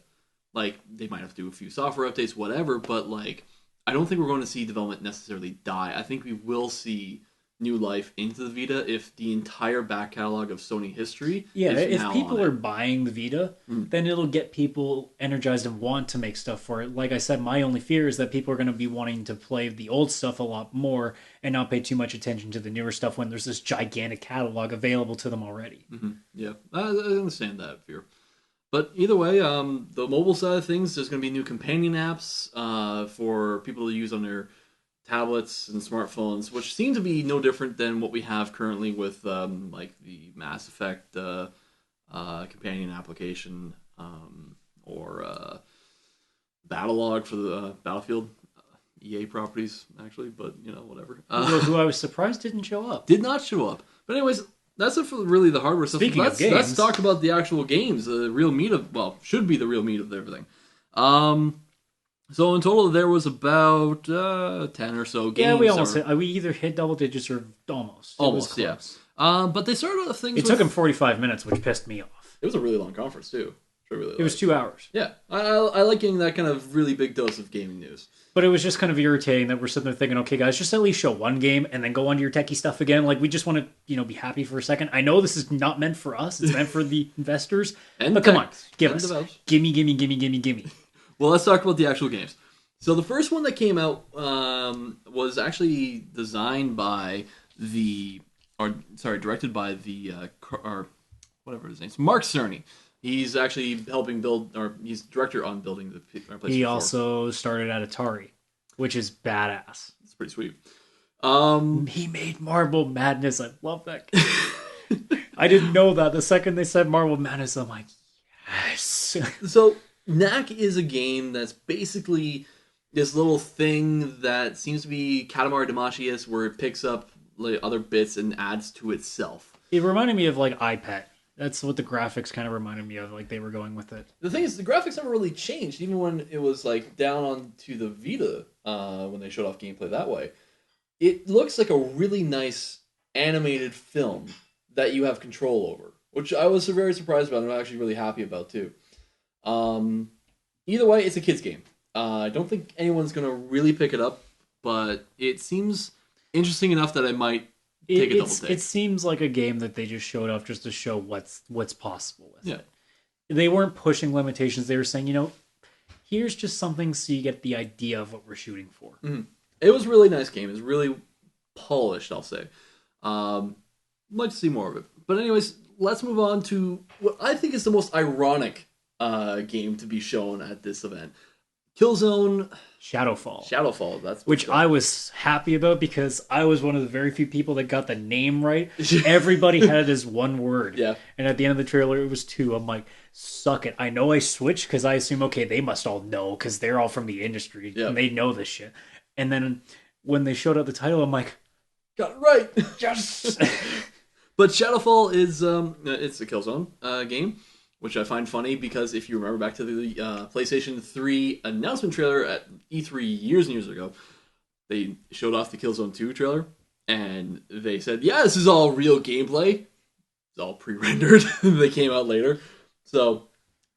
Like, they might have to do a few software updates, whatever, but, like, I don't think we're going to see development necessarily die. I think we will see new life into the Vita if the entire back catalog of Sony history is now if people are buying the Vita, then it'll get people energized and want to make stuff for it. Like I said, my only fear is that people are going to be wanting to play the old stuff a lot more and not pay too much attention to the newer stuff when there's this gigantic catalog available to them already. Yeah, I understand that fear. But either way, the mobile side of things, there's going to be new companion apps for people to use on their tablets and smartphones, which seem to be no different than what we have currently with like the Mass Effect companion application or Battlelog for the Battlefield. EA properties, actually, but, whatever. Who I was surprised didn't show up. Did not show up. But anyways... That's it for really the hardware stuff. Speaking of games, let's talk about the actual games. The real meat of, should be the real meat of everything. So in total, there was about 10 or so games. Yeah, we almost hit. We either hit double digits or almost. Almost, yeah. But they started off things. It took them 45 minutes, which pissed me off. It was a really long conference too. It was 2 hours. Yeah, I like getting that kind of really big dose of gaming news. But it was just kind of irritating that we're sitting there thinking, okay, guys, just at least show one game and then go on to your techie stuff again. Like, we just want to, be happy for a second. I know this is not meant for us. It's meant for the investors. But come on, gimme. Well, let's talk about the actual games. So the first one that came out was actually designed by directed by the whatever his name is, Mark Cerny. He's actually helping build, or he's director on building the PlayStation 4. He also started at Atari, which is badass. It's pretty sweet. He made Marble Madness. I love that game. I didn't know that. The second they said Marble Madness, I'm like, yes. So, Knack is a game that's basically this little thing that seems to be Katamari Damacy, where it picks up like other bits and adds to itself. It reminded me of like iPad. That's what the graphics kind of reminded me of, like they were going with it. The thing is, the graphics never really changed, even when it was like down onto the Vita, when they showed off gameplay that way. It looks like a really nice animated film that you have control over, which I was very surprised about and I'm actually really happy about too. Either way, it's a kid's game. I don't think anyone's going to really pick it up, but it seems interesting enough that I might take a double take. It seems like a game that they just showed off just to show what's possible with it. Yeah. They weren't pushing limitations. They were saying, here's just something so you get the idea of what we're shooting for. Mm-hmm. It was a really nice game. It was really polished, I'll say. I'd like to see more of it. But anyways, let's move on to what I think is the most ironic game to be shown at this event. Killzone Shadowfall, that's which I was happy about because I was one of the very few people that got the name right. Everybody had it as one word. Yeah. And at the end of the trailer, it was two. I'm like, suck it. I know I switched because I assume, okay, they must all know because they're all from the industry and they know this shit. And then when they showed up the title, I'm like, got it right. Yes. But Shadowfall is it's a Killzone game, which I find funny because if you remember back to the PlayStation 3 announcement trailer at E3 years and years ago, they showed off the Killzone 2 trailer, and they said, yeah, this is all real gameplay. It's all pre-rendered. They came out later. So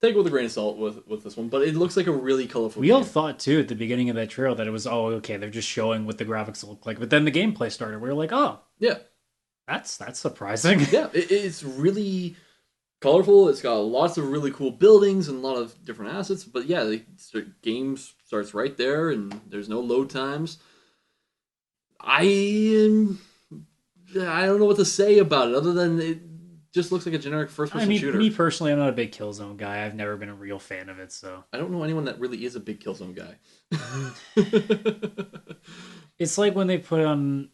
take it with a grain of salt with this one, but it looks like a really colorful game. We all thought, too, at the beginning of that trailer that it was, oh, okay, they're just showing what the graphics look like. But then the gameplay started. We were like, oh. Yeah. That's surprising. Yeah, it's really colorful. It's got lots of really cool buildings and a lot of different assets. But yeah, the game starts right there, and there's no load times. I don't know what to say about it, other than it just looks like a generic first-person shooter. Me personally, I'm not a big Killzone guy. I've never been a real fan of it, so... I don't know anyone that really is a big Killzone guy. It's like when they put on...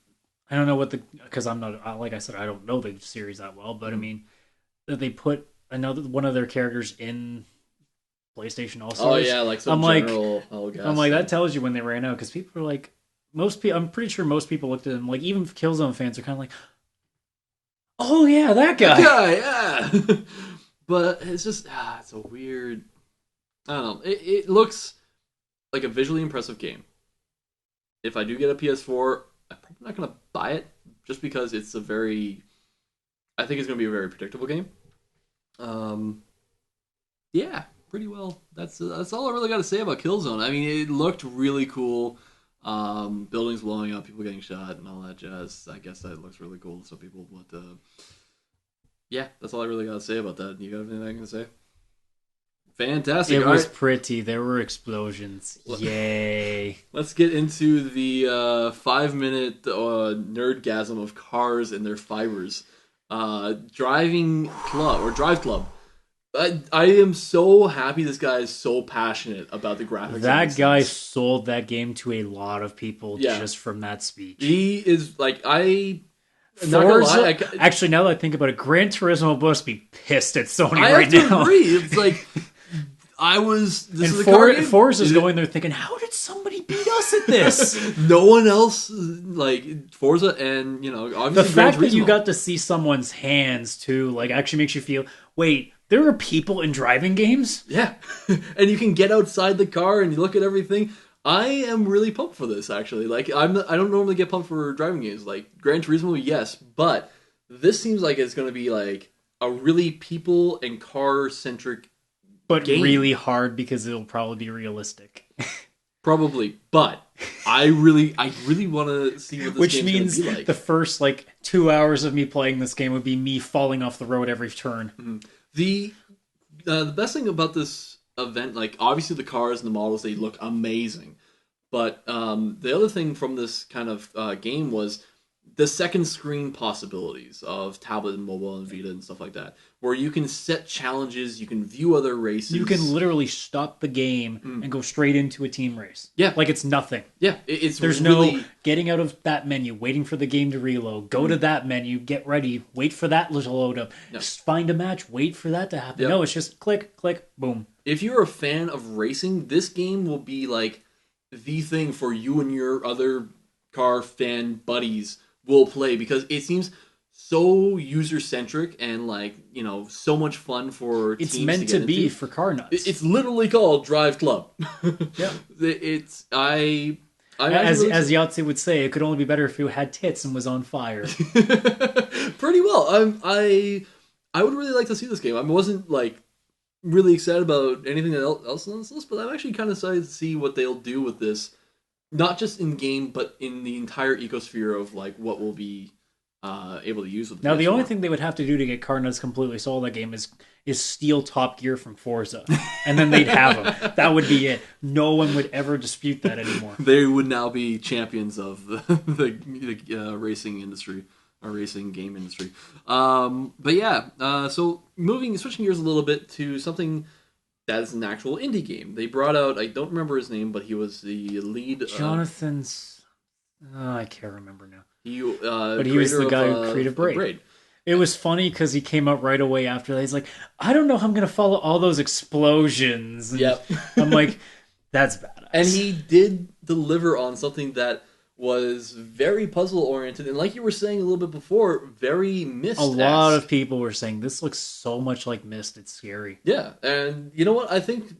I don't know what because I'm not, like I said, I don't know the series that well, but I mean, that they put one of their characters in PlayStation All-Stars. Oh yeah, like some general Hellgas. I'm like, that tells you when they ran out, because people are like, I'm pretty sure most people looked at them, like even Killzone fans are kind of like, oh yeah, that guy. Yeah. But it's just, it's a weird, I don't know, it looks like a visually impressive game. If I do get a PS4, I'm probably not going to buy it just because I think it's going to be a very predictable game. Yeah, pretty well. That's all I really got to say about Killzone. I mean, it looked really cool. Buildings blowing up, people getting shot, and all that jazz. I guess that looks really cool to some people. But yeah, that's all I really got to say about that. You got anything I can say? Fantastic. It was pretty. There were explosions. Yay. Let's get into the 5-minute nerdgasm of cars and their fibers. Drive Club. I am so happy this guy is so passionate about the graphics. That guy sold that game to a lot of people just from that speech. He is like, Forza, actually, now that I think about it, Gran Turismo must be pissed at Sony right now. I agree. It's like... Forza's going there thinking, how did somebody beat us at this? No one else, like Forza, and obviously the fact that you got to see someone's hands too, like actually makes you feel, wait, there are people in driving games? Yeah, and you can get outside the car and you look at everything. I am really pumped for this. Actually, like I don't normally get pumped for driving games, like Gran Turismo, yes, but this seems like it's going to be like a really people and car centric. But game. Really hard because it'll probably be realistic. Probably, but I really want to see what this Which game's means gonna be like. The first 2 hours of me playing this game would be me falling off the road every turn. Mm-hmm. The best thing about this event, like obviously the cars and the models, they look amazing. But the other thing from this kind of game was the second screen possibilities of tablet and mobile and Vita and stuff like that, where you can set challenges, you can view other races. You can literally stop the game and go straight into a team race. Yeah. Like it's nothing. Yeah. There's really... no getting out of that menu, waiting for the game to reload, go to that menu, get ready, wait for that to load up, just find a match, wait for that to happen. Yep. No, it's just click, click, boom. If you're a fan of racing, this game will be like the thing for you and your other car fan buddies will play, because it seems so user-centric and like, you know, so much fun for teams. It's meant to be for car nuts. It's literally called Drive Club. Yeah. As Yahtzee would say, it could only be better if you had tits and was on fire. Pretty well. I would really like to see this game. I wasn't like really excited about anything else on this list, but I'm actually kind of excited to see what they'll do with this. Not just in game, but in the entire ecosphere of like what we'll be able to use with the Now, the PS4. only thing they would have to do to get car nuts completely sold that game is steal Top Gear from Forza, and then they'd have them. That would be it. No one would ever dispute that anymore. They would now be champions of the racing industry or racing game industry. But yeah, so switching gears a little bit to something that is an actual indie game. They brought out, I don't remember his name, but he was the lead. Jonathan's. I can't remember now. But he was the guy who created Braid. It was funny because he came out right away after that. He's like, I don't know how I'm going to follow all those explosions. And yep. I'm like, that's badass. And he did deliver on something that was very puzzle-oriented, and like you were saying a little bit before, very Myst-esque. A lot of people were saying, this looks so much like Myst, it's scary. Yeah, and you know what? I think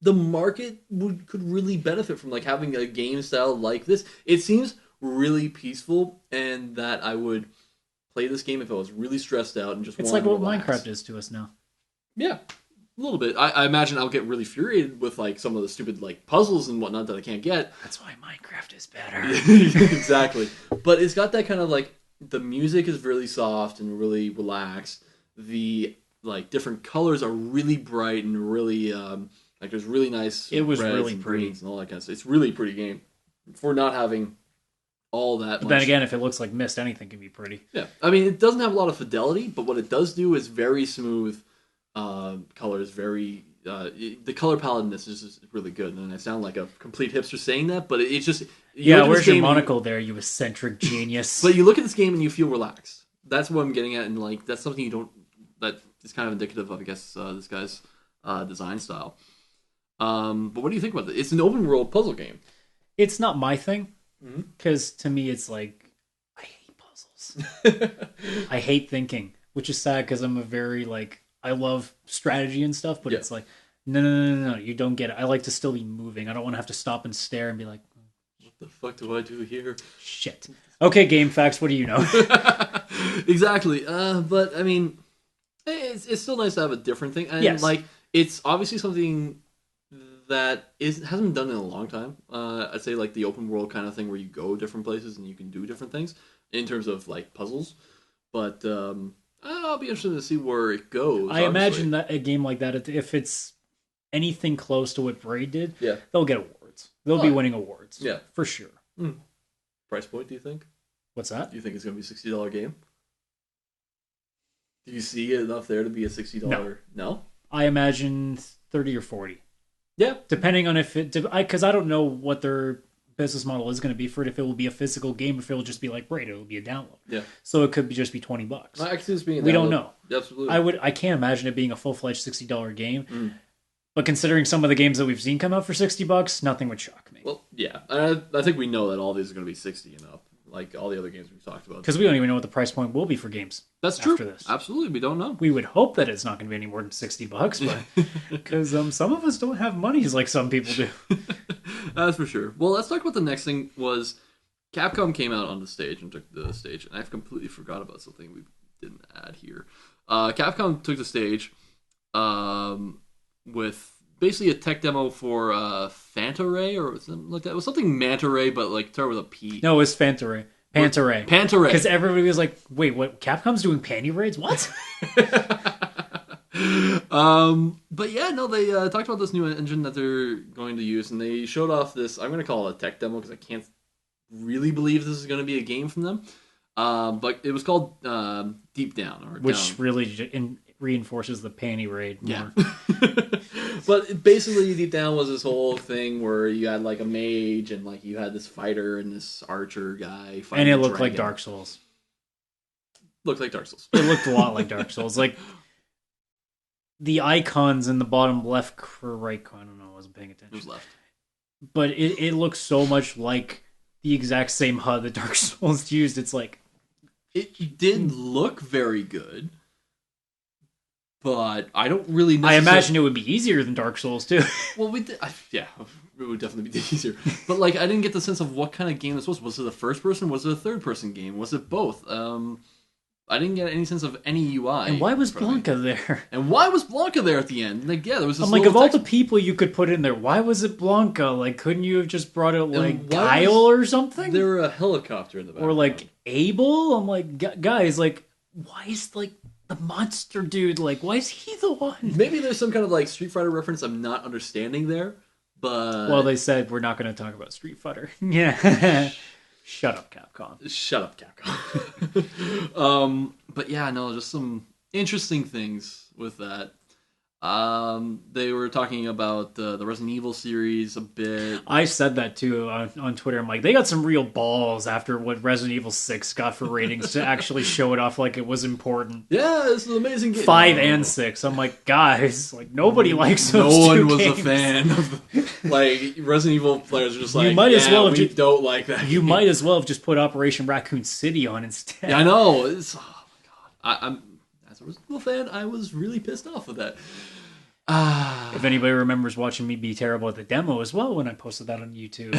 the market could really benefit from like having a game style like this. It seems really peaceful, and that I would play this game if I was really stressed out and just it's wanted like to what relax. Minecraft is to us now. Yeah. A little bit. I imagine I'll get really infuriated with like some of the stupid like puzzles and whatnot that I can't get. That's why Minecraft is better. Exactly. But it's got that kind of like, the music is really soft and really relaxed. The like different colors are really bright and really like there's really nice. It was reds really and pretty greens and all that kind of stuff. It's really pretty game for not having all that. But then again, if it looks like Myst, anything can be pretty. Yeah, I mean it doesn't have a lot of fidelity, but what it does do is very smooth. Colors, very the color palette in this is really good, and I sound like a complete hipster saying that, but it's just where's your monocle there, you eccentric genius? But you look at this game and you feel relaxed. That's what I'm getting at, and like that's something you don't. That is kind of indicative of, I guess, this guy's design style. But what do you think about it? It's an open world puzzle game. It's not my thing, because to me it's like I hate puzzles. I hate thinking, which is sad because I'm a very like. I love strategy and stuff, but it's like, no, you don't get it. I like to still be moving. I don't want to have to stop and stare and be like, what the fuck do I do here? Shit. Okay, Game Facts, what do you know? Exactly. But, I mean, it's still nice to have a different thing. And, like, it's obviously something that hasn't been done in a long time. I'd say, like, the open world kind of thing where you go different places and you can do different things in terms of, like, puzzles. But, I'll be interested to see where it goes. I imagine that a game like that, if it's anything close to what Braid did, they'll get awards. They'll be winning awards. Yeah. For sure. Price point, do you think? What's that? Do you think it's going to be a $60 game? Do you see enough there to be a $60? No? I imagine 30 or 40. Yeah. Depending on if it... Because I don't know what their business model is going to be for it, if it will be a physical game, if it will just be like Braid, it will be a download. Yeah. So it could just be $20. I can see this being a download. We don't know. Absolutely. I can't imagine it being a full-fledged $60 game. But considering some of the games that we've seen come out for $60, nothing would shock me. Well, yeah. I think we know that all these are going to be 60 and up, like all the other games we've talked about. Because we don't even know what the price point will be for games. That's true. After this. Absolutely. We don't know. We would hope that it's not going to be any more than $60, but because some of us don't have monies like some people do. That's for sure. Well, let's talk about the next thing. Was Capcom came out on the stage and took the stage, and I've completely forgot about something we didn't add here. Capcom took the stage with basically a tech demo for Phanta Ray or something like that. It was something Manta Ray, but like started with a P. No, it was Phanta Ray. Panta Ray. Panta Ray. Because everybody was like, wait, what? Capcom's doing panty raids? What? But yeah, no, they talked about this new engine that they're going to use, and they showed off this, I'm going to call it a tech demo because I can't really believe this is going to be a game from them. But it was called Deep Down, or which Down. really reinforces the panty raid more. Yeah. But basically, Deep Down was this whole thing where you had like a mage and like you had this fighter and this archer guy fighting. And it looked like Dark Souls. Looked like Dark Souls. It looked a lot like Dark Souls. Like the icons in the bottom left or right corner. I don't know. I wasn't paying attention. It was left. But it looks so much like the exact same HUD that Dark Souls used. It's like it did look very good, but I don't really. I imagine it would be easier than Dark Souls too. Well, yeah, it would definitely be easier. But like, I didn't get the sense of what kind of game this was. Was it a first person? Was it a third person game? Was it both? I didn't get any sense of any UI. And why was Blanca there? And why was Blanca there at the end? Like, yeah, there was this. I'm like, of all the people you could put in there, why was it Blanca? Like, couldn't you have just brought out like Guile or something? There were a helicopter in the background. Or like Abel? I'm like, guys, like, why is like the monster dude? Like, why is he the one? Maybe there's some kind of like Street Fighter reference I'm not understanding there, but well, they said we're not going to talk about Street Fighter. Yeah. Shut up, Capcom. Shut up, Capcom. But yeah, no, just some interesting things with that. They were talking about the Resident Evil series a bit. I said that too on Twitter. I'm like, they got some real balls after what Resident Evil 6 got for ratings to actually show it off like it was important. Yeah, this is an amazing game. 5 and 6. I'm like, guys, like nobody likes those No one two was games. a fan of like Resident Evil players are just like, you might as well have don't like that. You might as well have just put Operation Raccoon City on instead. Yeah, I know. Oh my god. I'm as a Resident Evil fan, I was really pissed off with that. If anybody remembers watching me be terrible at the demo as well when I posted that on YouTube.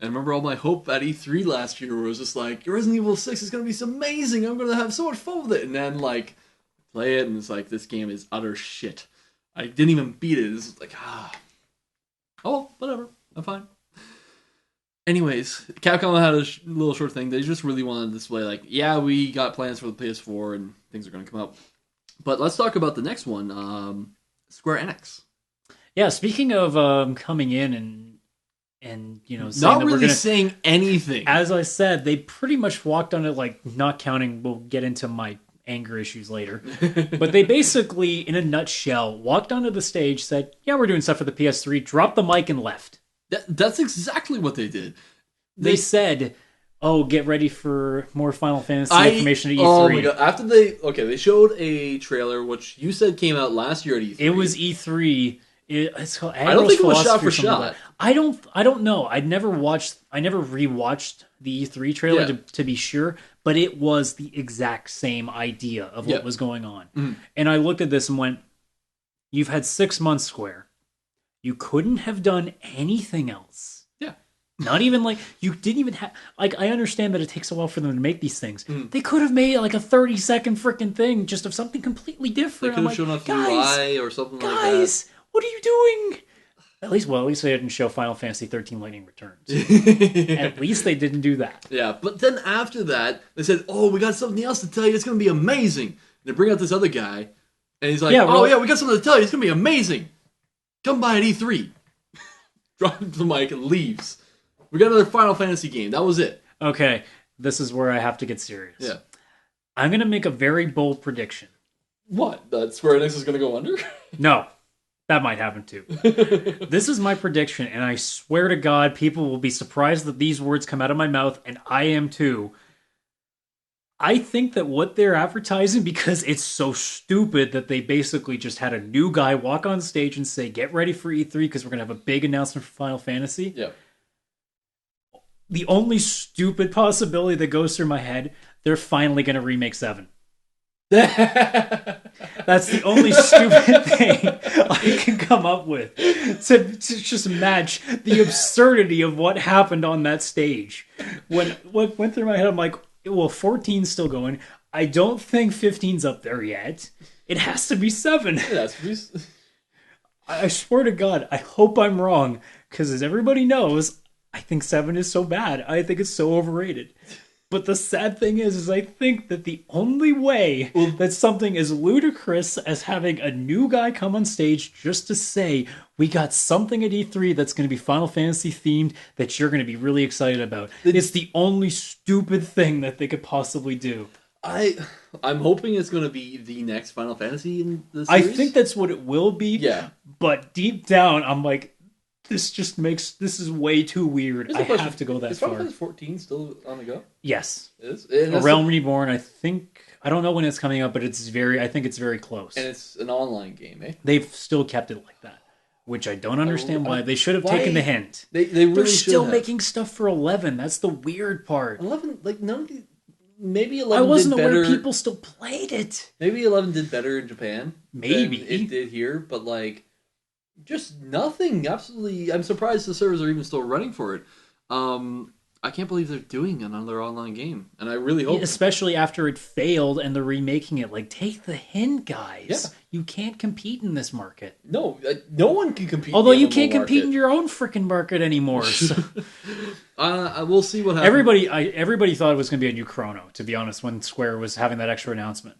I remember all my hope at E3 last year where it was just like, Resident Evil 6 is going to be so amazing, I'm going to have so much fun with it. And then, like, play it, and it's like, this game is utter shit. I didn't even beat it. It's like, oh, whatever. I'm fine. Anyways, Capcom had a little short thing. They just really wanted to display, like, yeah, we got plans for the PS4, and things are going to come out. But let's talk about the next one, Square Enix. Yeah, speaking of coming in and you know, saying not that really we're gonna, saying anything. As I said, they pretty much walked on it, like, not counting. We'll get into my anger issues later, but they basically, in a nutshell, walked onto the stage, said, "Yeah, we're doing stuff for the PS3." Dropped the mic and left. That's exactly what they did. They said, "Oh, get ready for more Final Fantasy information at E3." Oh my god! After they showed a trailer which you said came out last year at E3. It was E3. It's called I don't think it was shot for shot. Like I don't know. I never rewatched the E3 trailer to be sure, but it was the exact same idea of what was going on. Mm-hmm. And I looked at this and went, "You've had 6 months, Square. You couldn't have done anything else." Yeah. Not even like you didn't even have like I understand that it takes a while for them to make these things. They could have made like a 30-second freaking thing just of something completely different. They could have shown off UI or something like that. Guys, what are you doing? At least they didn't show Final Fantasy 13 Lightning Returns. At least they didn't do that. Yeah, but then after that, they said, "Oh, we got something else to tell you. It's going to be amazing." And they bring out this other guy, and he's like, yeah, we got something to tell you. It's going to be amazing. Come by at E3. Drops the mic and leaves. We got another Final Fantasy game. That was it. Okay, this is where I have to get serious. Yeah. I'm going to make a very bold prediction. What? That Square Enix is going to go under? No. That might happen too. This is my prediction, and I swear to God, people will be surprised that these words come out of my mouth, and I am too. I think that what they're advertising, because it's so stupid that they basically just had a new guy walk on stage and say, "Get ready for E3 because we're going to have a big announcement for Final Fantasy." Yeah. The only stupid possibility that goes through my head, they're finally going to remake 7. That's the only stupid thing I can come up with to just match the absurdity of what happened on that stage. When what went through my head, I'm like, well, 14's still going. I don't think 15's up there yet. It has to be 7. I swear to God, I hope I'm wrong, because as everybody knows, I think 7 is so bad. I think it's so overrated. But the sad thing is I think that the only way that something as ludicrous as having a new guy come on stage just to say, we got something at E3 that's going to be Final Fantasy themed that you're going to be really excited about. It's the only stupid thing that they could possibly do. I'm hoping it's going to be the next Final Fantasy in the series. I think that's what it will be. Yeah. But deep down, I'm like, this is way too weird. I have to go that far. Is Final Fantasy 14 still on the go? Yes. It is? A Realm Reborn, I don't know when it's coming out, but I think it's very close. And it's an online game, eh? They've still kept it like that, which I don't understand why. They should have taken the hint. They're still making stuff for 11. That's the weird part. 11, like, none of the... Maybe 11 I wasn't did better. aware people still played it. Maybe 11 did better in Japan. Maybe. Than it did here, but, like... Just nothing. Absolutely. I'm surprised the servers are even still running for it. I can't believe they're doing another online game. And I really hope... Especially after it failed and they're remaking it. Like, take the hint, guys. Yeah. You can't compete in this market. No, no one can compete Although you can't compete in your own freaking market anymore. So. We'll see what happens. Everybody thought it was going to be a new Chrono, to be honest, when Square was having that extra announcement.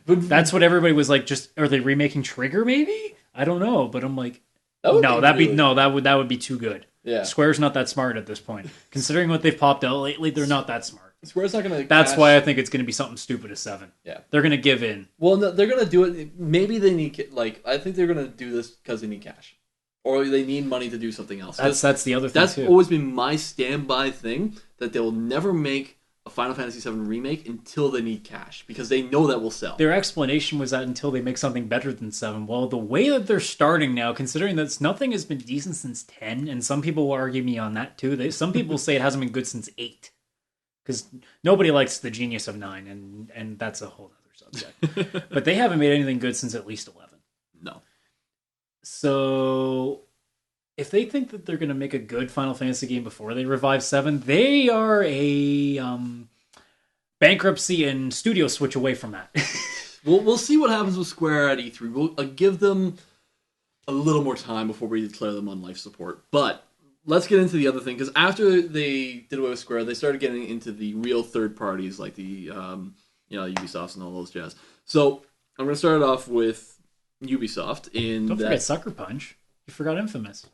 But that's what everybody was like, are they remaking Trigger, maybe? I don't know, but I'm like, that would be too good. Yeah, Square's not that smart at this point. Considering what they've popped out lately, they're not that smart. Square's not going to... That's why I think it's going to be something stupid as 7. Yeah. They're going to give in. Well, no, they're going to do it... Maybe they need... I think they're going to do this because they need cash. Or they need money to do something else. That's the other thing, That's always been my standby thing, that they will never make a Final Fantasy VII remake until they need cash, because they know that will sell. Their explanation was that until they make something better than 7. Well, the way that they're starting now, considering that nothing has been decent since 10, and some people will argue me on that too. Some people say it hasn't been good since 8, because nobody likes the genius of 9, and that's a whole other subject. But they haven't made anything good since at least 11. No. So... if they think that they're going to make a good Final Fantasy game before they revive 7, they are a bankruptcy and studio switch away from that. We'll see what happens with Square at E3. We'll give them a little more time before we declare them on life support. But let's get into the other thing, because after they did away with Square, they started getting into the real third parties, like the Ubisoft and all those jazz. So I'm going to start it off with Ubisoft. Don't forget Sucker Punch. You forgot Infamous.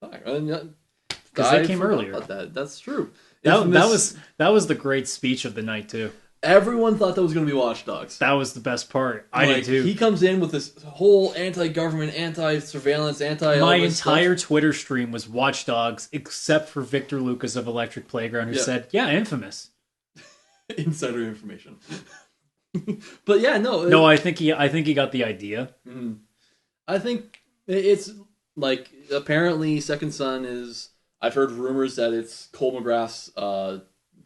Because that came earlier. That's true. That was the great speech of the night too. Everyone thought that was going to be Watch Dogs. That was the best part. I did too. He comes in with this whole anti-government, anti-surveillance, My entire Twitter stream was Watch Dogs, except for Victor Lucas of Electric Playground, who said, "Yeah, Infamous." Insider information. But yeah, no. No, I think he got the idea. Mm-hmm. I think it's. Like, apparently, Second Son is... I've heard rumors that it's Cole McGrath's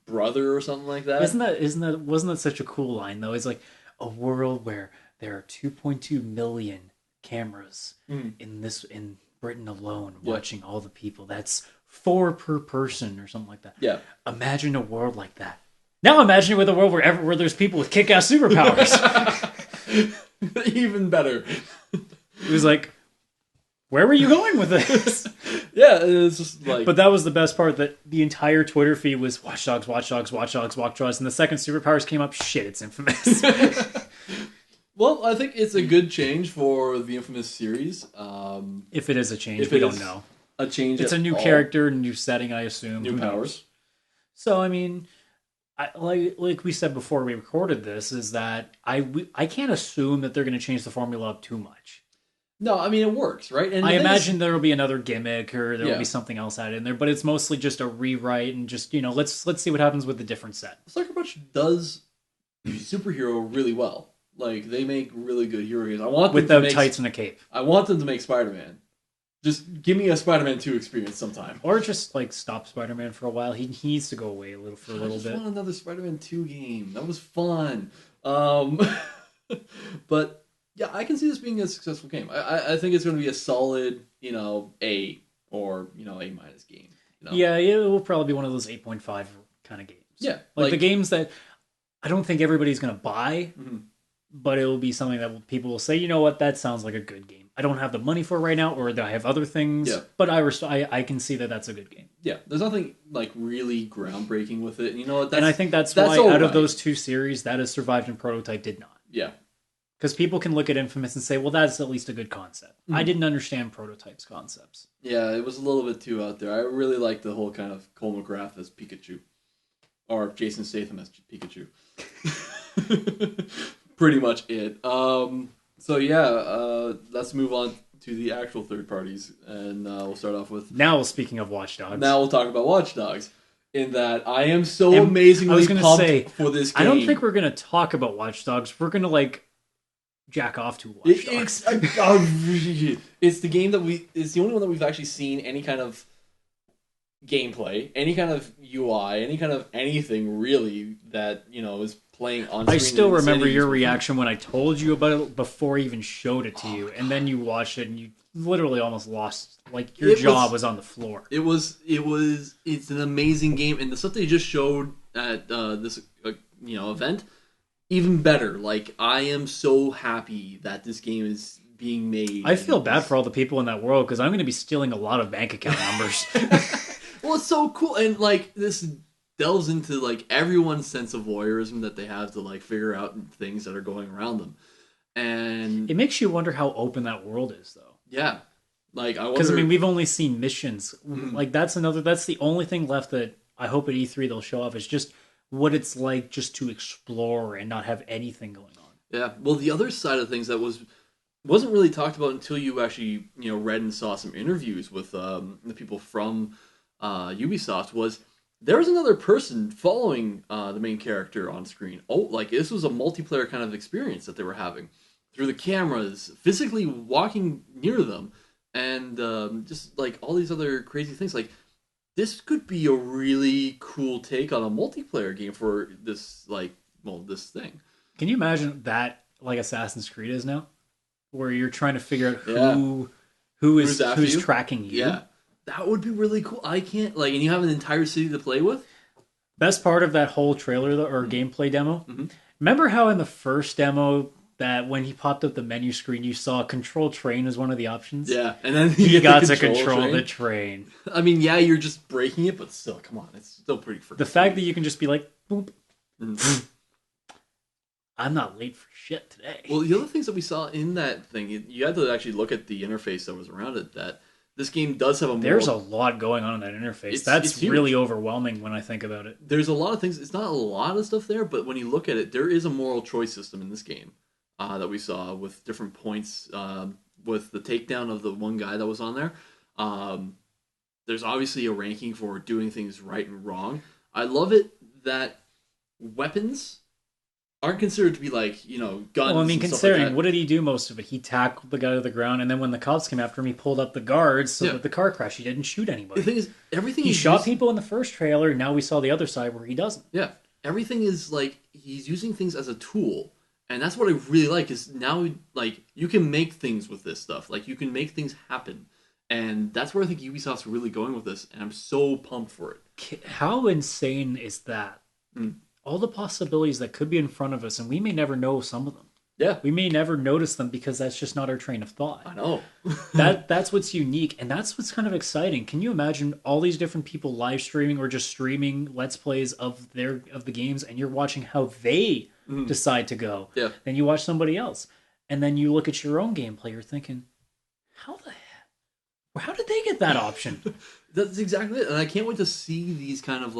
brother or something like that. Wasn't that such a cool line, though? It's like, a world where there are 2.2 million cameras in Britain alone watching all the people. That's 4 per person or something like that. Yeah. Imagine a world like that. Now imagine it with a world where there's people with kick-ass superpowers. Even better. It was like... where were you going with this? Yeah, it's just like... But that was the best part, that the entire Twitter feed was Watch Dogs, Watch Dogs, Watch Dogs, Watch Dogs, and the second Superpowers came up, shit, it's Infamous. Well, I think it's a good change for the Infamous series. If it is a change, we don't know. A change. It's a new character, new setting, I assume. New powers. So, I mean... like we said before we recorded this, is that I can't assume that they're going to change the formula up too much. No, I mean, it works, right? And I imagine there will be another gimmick, or there will be something else added in there, but it's mostly just a rewrite, and just, let's see what happens with the different set. Sucker Punch does superhero really well. Like, they make really good hero games. I want them without tights and a cape. I want them to make Spider-Man. Just give me a Spider-Man 2 experience sometime. Or just, stop Spider-Man for a while. He needs to go away a little bit. I just want another Spider-Man 2 game. That was fun. But... yeah, I can see this being a successful game. I think it's going to be a solid, A or, A- game. Yeah, it will probably be one of those 8.5 kind of games. Yeah. Like the games that I don't think everybody's going to buy, but it will be something that people will say, you know what, that sounds like a good game. I don't have the money for it right now, or I have other things, but I can see that that's a good game. there's nothing like really groundbreaking with it. And you know what? And I think that's why out of those two series, that has survived and Prototype did not. Yeah. Because people can look at Infamous and say, well, that's at least a good concept. I didn't understand Prototype's concepts. Yeah, it was a little bit too out there. I really like the whole kind of Cole McGrath as Pikachu. Or Jason Statham as Pikachu. Pretty much it. Let's move on to the actual third parties. And we'll start off with... Now, speaking of Watch Dogs. Now we'll talk about Watch Dogs. In that I am so amazingly pumped for this game. I don't think we're going to talk about Watch Dogs. We're going to, jack off to Watch Dogs. It's the game that it's the only one that we've actually seen any kind of gameplay, any kind of UI, any kind of anything really that, is playing on screen. I still remember your reaction when I told you about it before I even showed it to you, and then you watched it and you literally almost lost, your jaw was on the floor. It's an amazing game, and the stuff they just showed at this event, even better. I am so happy that this game is being made. I feel bad for all the people in that world because I'm going to be stealing a lot of bank account numbers. Well, it's so cool, and this delves into everyone's sense of voyeurism that they have to figure out things that are going around them, and it makes you wonder how open that world is, though. Yeah, because we've only seen missions. That's the only thing left that I hope at E3 they'll show off is just what it's like just to explore and not have anything going on. Yeah, well, the other side of things that wasn't really talked about until you actually read and saw some interviews with the people from Ubisoft was there was another person following the main character on screen. This was a multiplayer kind of experience that they were having through the cameras, physically walking near them, and just all these other crazy things. This could be a really cool take on a multiplayer game for this this thing. Can you imagine that Assassin's Creed is now, where you're trying to figure out who's tracking you? Yeah. That would be really cool. I can't and you have an entire city to play with. Best part of that whole trailer or gameplay demo. Mm-hmm. Remember how in the first demo that when he popped up the menu screen, you saw control train as one of the options? Yeah, and then he got to control the train. I mean, yeah, you're just breaking it, but still, come on, it's still pretty freaking. The fact that you can just be like, boop. Mm-hmm. I'm not late for shit today. Well, the other things that we saw in that thing, you had to actually look at the interface that was around it. That this game does have There's a lot going on in that interface. That's really overwhelming when I think about it. There's a lot of things. It's not a lot of stuff there, but when you look at it, there is a moral choice system in this game that we saw with different points. With the takedown of the one guy that was on there, there's obviously a ranking for doing things right and wrong. I love it that weapons aren't considered to be guns. Well, I mean, considering what did he do most of it? He tackled the guy to the ground, and then when the cops came after him, he pulled up the guards so that the car crashed. He didn't shoot anybody. The thing is, everything he shot people in the first trailer. Now we saw the other side where he doesn't. Yeah, everything is he's using things as a tool, and that's what I really like. Is now you can make things with this stuff. You can make things happen, and that's where I think Ubisoft's really going with this, and I'm so pumped for it. How insane is that? All the possibilities that could be in front of us, and we may never know some of them. Yeah. We may never notice them because that's just not our train of thought. I know. That's what's unique, and that's what's kind of exciting. Can you imagine all these different people live streaming or just streaming Let's Plays of the games, and you're watching how they decide to go. Yeah. Then you watch somebody else, and then you look at your own gameplay, you're thinking, how did they get that option? That's exactly it, and I can't wait to see these kind of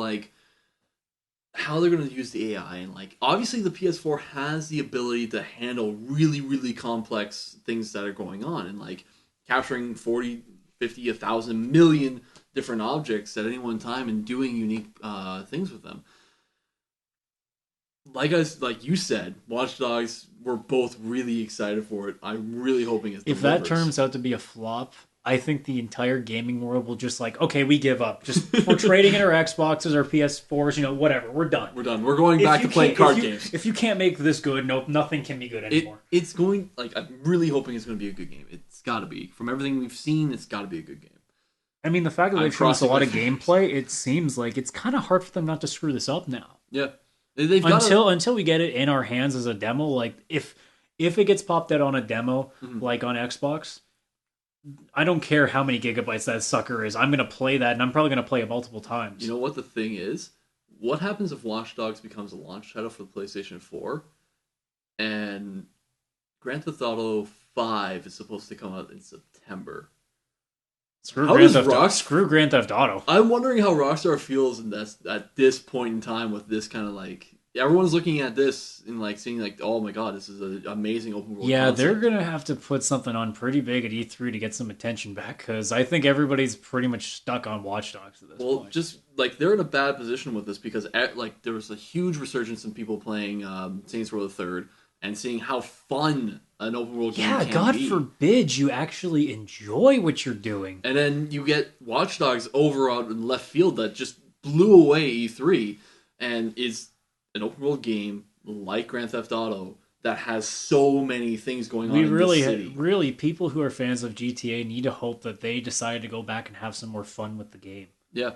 how they're going to use the AI. And obviously the PS4 has the ability to handle really, really complex things that are going on, and capturing 40, 50, 1,000 million different objects at any one time and doing unique things with them. Like you said, Watch Dogs, we're both really excited for it. I'm really hoping it's if that turns out to be a flop, I think the entire gaming world will just okay, we give up. Just we're trading in our Xboxes, our PS4s, whatever. We're done. We're done. We're going back to playing card games. If you can't make this good, nothing can be good anymore. It's going I'm really hoping it's going to be a good game. It's got to be. From everything we've seen, it's got to be a good game. I mean, the fact that they've shown us a lot of gameplay, it seems like it's kind of hard for them not to screw this up now. Yeah. Until we get it in our hands as a demo, if it gets popped out on a demo, on Xbox, I don't care how many gigabytes that sucker is. I'm going to play that, and I'm probably going to play it multiple times. You know what the thing is? What happens if Watch Dogs becomes a launch title for the PlayStation 4, and Grand Theft Auto 5 is supposed to come out in September? Screw Grand Theft Auto. I'm wondering how Rockstar feels at this point in time with this kind of like... Everyone's looking at this and like seeing like, oh my god, this is an amazing open world. Yeah, concept. They're gonna have to put something on pretty big at E3 to get some attention back, because I think everybody's pretty much stuck on Watch Dogs at this point. Well, just like they're in a bad position with this because like there was a huge resurgence in people playing Saints Row the Third and seeing how fun an open world game can be. Yeah, God forbid you actually enjoy what you're doing. And then you get Watch Dogs over out in left field that just blew away E3 and is an open world game like Grand Theft Auto that has so many things going on in this city. Really, people who are fans of GTA need to hope that they decide to go back and have some more fun with the game. Yeah.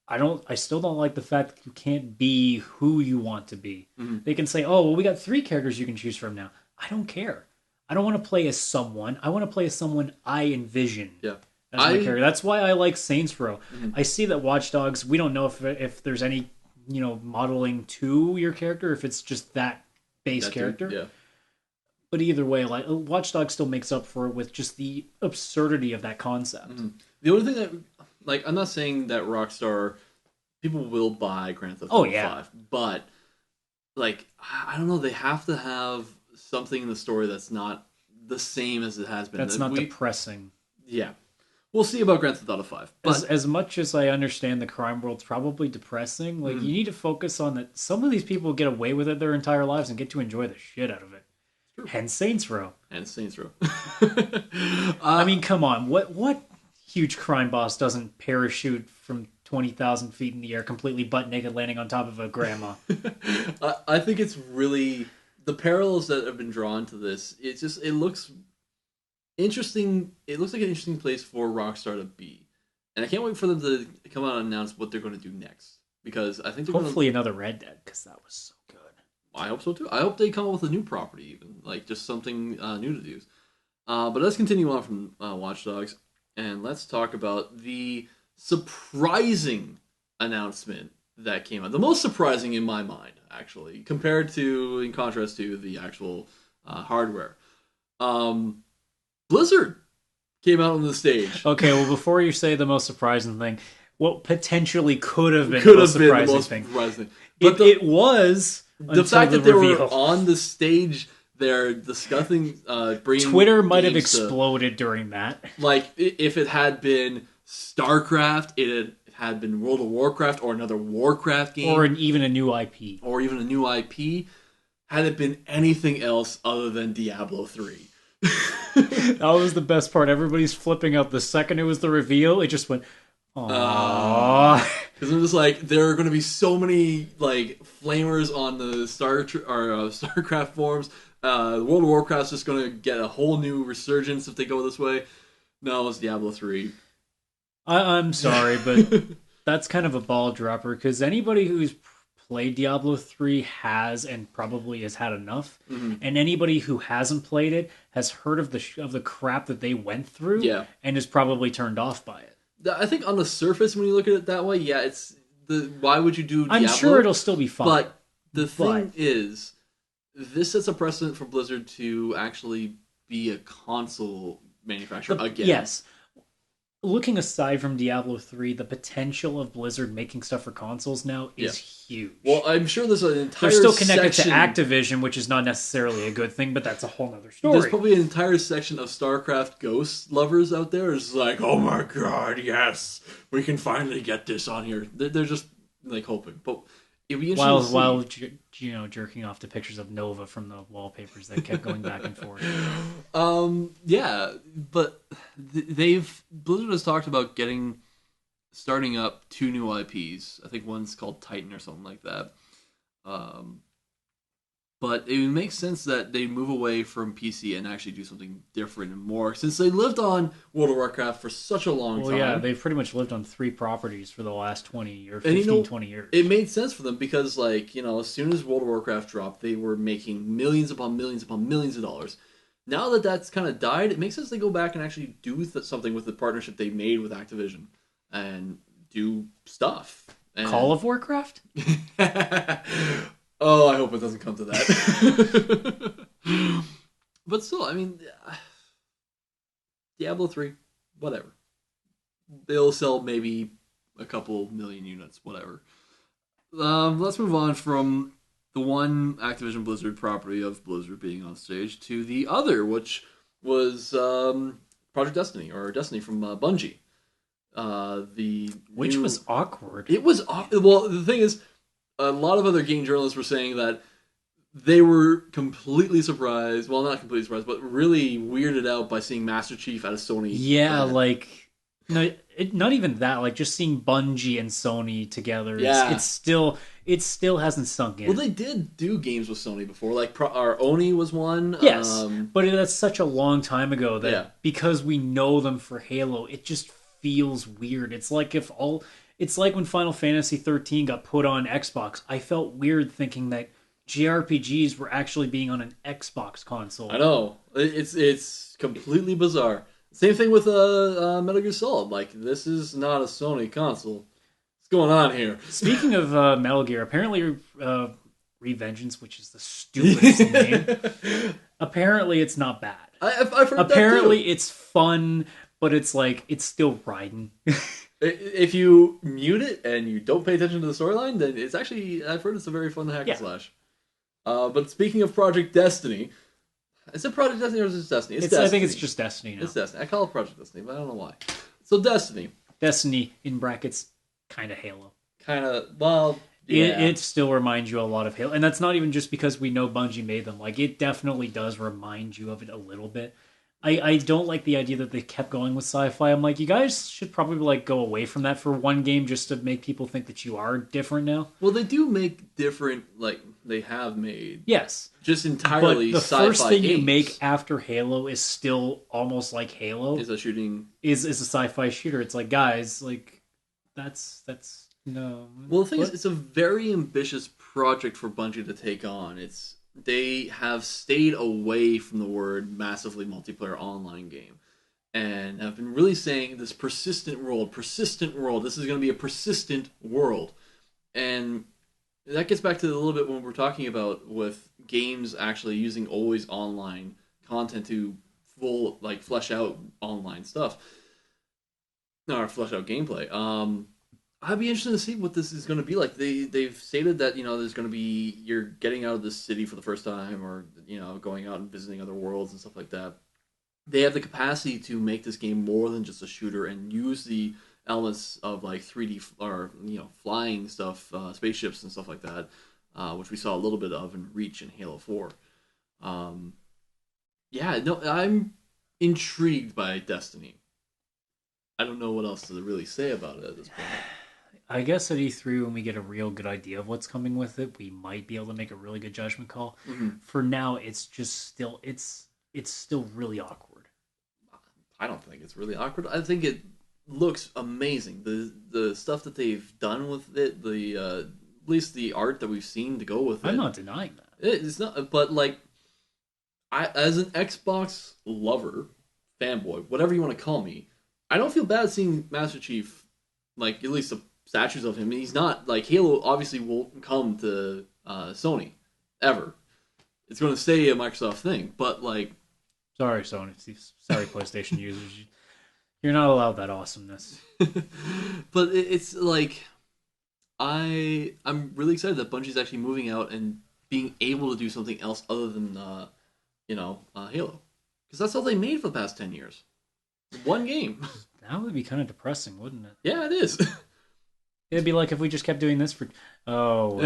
I still don't like the fact that you can't be who you want to be. Mm-hmm. They can say, oh, well, we got 3 characters you can choose from now. I don't care. I don't want to play as someone. I want to play as someone I envision. Yeah. As my character. That's why I like Saints Row. Mm-hmm. I see that Watch Dogs, we don't know if there's any modeling to your character, if it's just that base character. Yeah. But either way, like Watch Dogs still makes up for it with just the absurdity of that concept. Mm-hmm. The only thing that, like, I'm not saying that Rockstar people will buy Grand Theft Auto 5, but like, I don't know, they have to have something in the story that's not the same as it has been. That's not depressing. Yeah. We'll see about Grand Theft Auto 5. But as much as I understand the crime world's probably depressing, like you need to focus on that some of these people get away with it their entire lives and get to enjoy the shit out of it. True. Hence Saints Row. I mean, come on. What huge crime boss doesn't parachute from 20,000 feet in the air completely butt naked landing on top of a grandma? I think it's really... The parallels that have been drawn to this, it looks... interesting. It looks like an interesting place for Rockstar to be, and I can't wait for them to come out and announce what they're going to do next. Because I think they're hopefully another Red Dead, because that was so good. I hope so too. I hope they come up with a new property, even like just something new to do. But let's continue on from Watch Dogs, and let's talk about the surprising announcement that came out. The most surprising in my mind, actually, in contrast to the actual hardware. Blizzard came out on the stage. Okay, well, before you say the most surprising thing, what potentially could have been the most surprising thing. But it was the fact that they were on the stage there discussing bringing Twitter might have exploded during that. Like, if it had been StarCraft, it had been World of Warcraft or another Warcraft game. Or even a new IP. Had it been anything else other than Diablo 3. That was the best part. Everybody's flipping out. The second it was the reveal, it just went, aww. Because I'm just like, there are going to be so many like flamers on the StarCraft forums. World of Warcraft's just going to get a whole new resurgence if they go this way. No, it's Diablo 3. I'm sorry, but that's kind of a ball dropper, because anybody who's played Diablo 3 has and probably has had enough, and anybody who hasn't played it has heard of the crap that they went through, and is probably turned off by it. I think on the surface, when you look at it that way, it's why would you do Diablo? I'm sure it'll still be fun. But the thing is, this sets a precedent for Blizzard to actually be a console manufacturer again. Yes. Looking aside from Diablo 3, the potential of Blizzard making stuff for consoles now is huge. Well, I'm sure there's an entire They're still connected to Activision, which is not necessarily a good thing, but that's a whole other story. There's probably an entire section of StarCraft Ghost lovers out there who's like, oh my god, yes, we can finally get this on here. They're just like hoping. But it'd be interesting while jerking off to pictures of Nova from the wallpapers that kept going back and forth. Yeah, but Blizzard has talked about starting up 2 new IPs. I think one's called Titan or something like that. But it makes sense that they move away from PC and actually do something different and more, since they lived on World of Warcraft for such a long time. Well, yeah, they've pretty much lived on 3 properties for the last 20 or 15, 20 years. It made sense for them because, like, as soon as World of Warcraft dropped, they were making millions upon millions upon millions of dollars. now that that's kind of died, it makes sense they go back and actually do something with the partnership they made with Activision and do stuff. And... Call of Warcraft? Oh, I hope it doesn't come to that. But still, I mean, Diablo 3, whatever. They'll sell maybe a couple million units, whatever. Let's move on from the one Activision Blizzard property of Blizzard being on stage to the other, which was Project Destiny, or Destiny from Bungie. Which was awkward. It was awkward. Well, the thing is, a lot of other game journalists were saying that they were completely surprised. Well, not completely surprised, but really weirded out by seeing Master Chief at a Sony. Yeah, event. No, not even that. Like just seeing Bungie and Sony together. Yeah. It still hasn't sunk in. Well, they did do games with Sony before. Like our Oni was one. Yes, but that's such a long time ago that because we know them for Halo, it just feels weird. It's like it's like when Final Fantasy 13 got put on Xbox. I felt weird thinking that JRPGs were actually being on an Xbox console. I know. It's completely bizarre. Same thing with Metal Gear Solid. Like, this is not a Sony console. What's going on here? Speaking of Metal Gear, apparently Revengeance, which is the stupidest name, apparently it's not bad. I've heard apparently that too. It's fun, but it's like, it's still Raiden. If you mute it and you don't pay attention to the storyline, then it's actually, I've heard it's a very fun hack and slash. But speaking of Project Destiny, is it Project Destiny or is it Destiny? It's Destiny. I think it's just Destiny now. It's Destiny. I call it Project Destiny, but I don't know why. So Destiny. Destiny, in brackets, kind of Halo. Kind of, well, yeah. It still reminds you a lot of Halo. And that's not even just because we know Bungie made them. Like, it definitely does remind you of it a little bit. I don't like the idea that they kept going with sci-fi. I'm like, you guys should probably like go away from that for one game just to make people think that you are different now. Well, they do make different, like, they have made. Yes. Just entirely but the sci-fi first thing games. You make after Halo is still almost like Halo. Is a shooting. Is a sci-fi shooter. It's like, guys, like, that's no. Well, the thing is, it's a very ambitious project for Bungie to take on. They have stayed away from the word massively multiplayer online game and have been really saying this persistent world. This is going to be a persistent world. And that gets back to a little bit when we're talking about with games actually using always online content to flesh out online stuff. Or flesh out gameplay. I'd be interested to see what this is going to be like. They've stated that, there's going to be, you're getting out of the city for the first time or, going out and visiting other worlds and stuff like that. They have the capacity to make this game more than just a shooter and use the elements of like 3D or, flying stuff, spaceships and stuff like that, which we saw a little bit of in Reach and Halo 4. I'm intrigued by Destiny. I don't know what else to really say about it at this point. I guess at E3, when we get a real good idea of what's coming with it, we might be able to make a really good judgment call. Mm-hmm. For now, it's just still really awkward. I don't think it's really awkward. I think it looks amazing. The stuff that they've done with it, at least the art that we've seen to go with it. I'm not denying that. It's not, but like, as an Xbox lover, fanboy, whatever you want to call me, I don't feel bad seeing Master Chief, like, at least the statues of him. He's not, like, Halo obviously won't come to Sony, ever. It's going to stay a Microsoft thing, but, like... Sorry, Sony. Sorry, PlayStation users. You're not allowed that awesomeness. But it's, like... I'm really excited that Bungie's actually moving out and being able to do something else other than, Halo. Because that's all they made for the past 10 years. One game. That would be kind of depressing, wouldn't it? Yeah, it is. It'd be like if we just kept doing this for... Oh.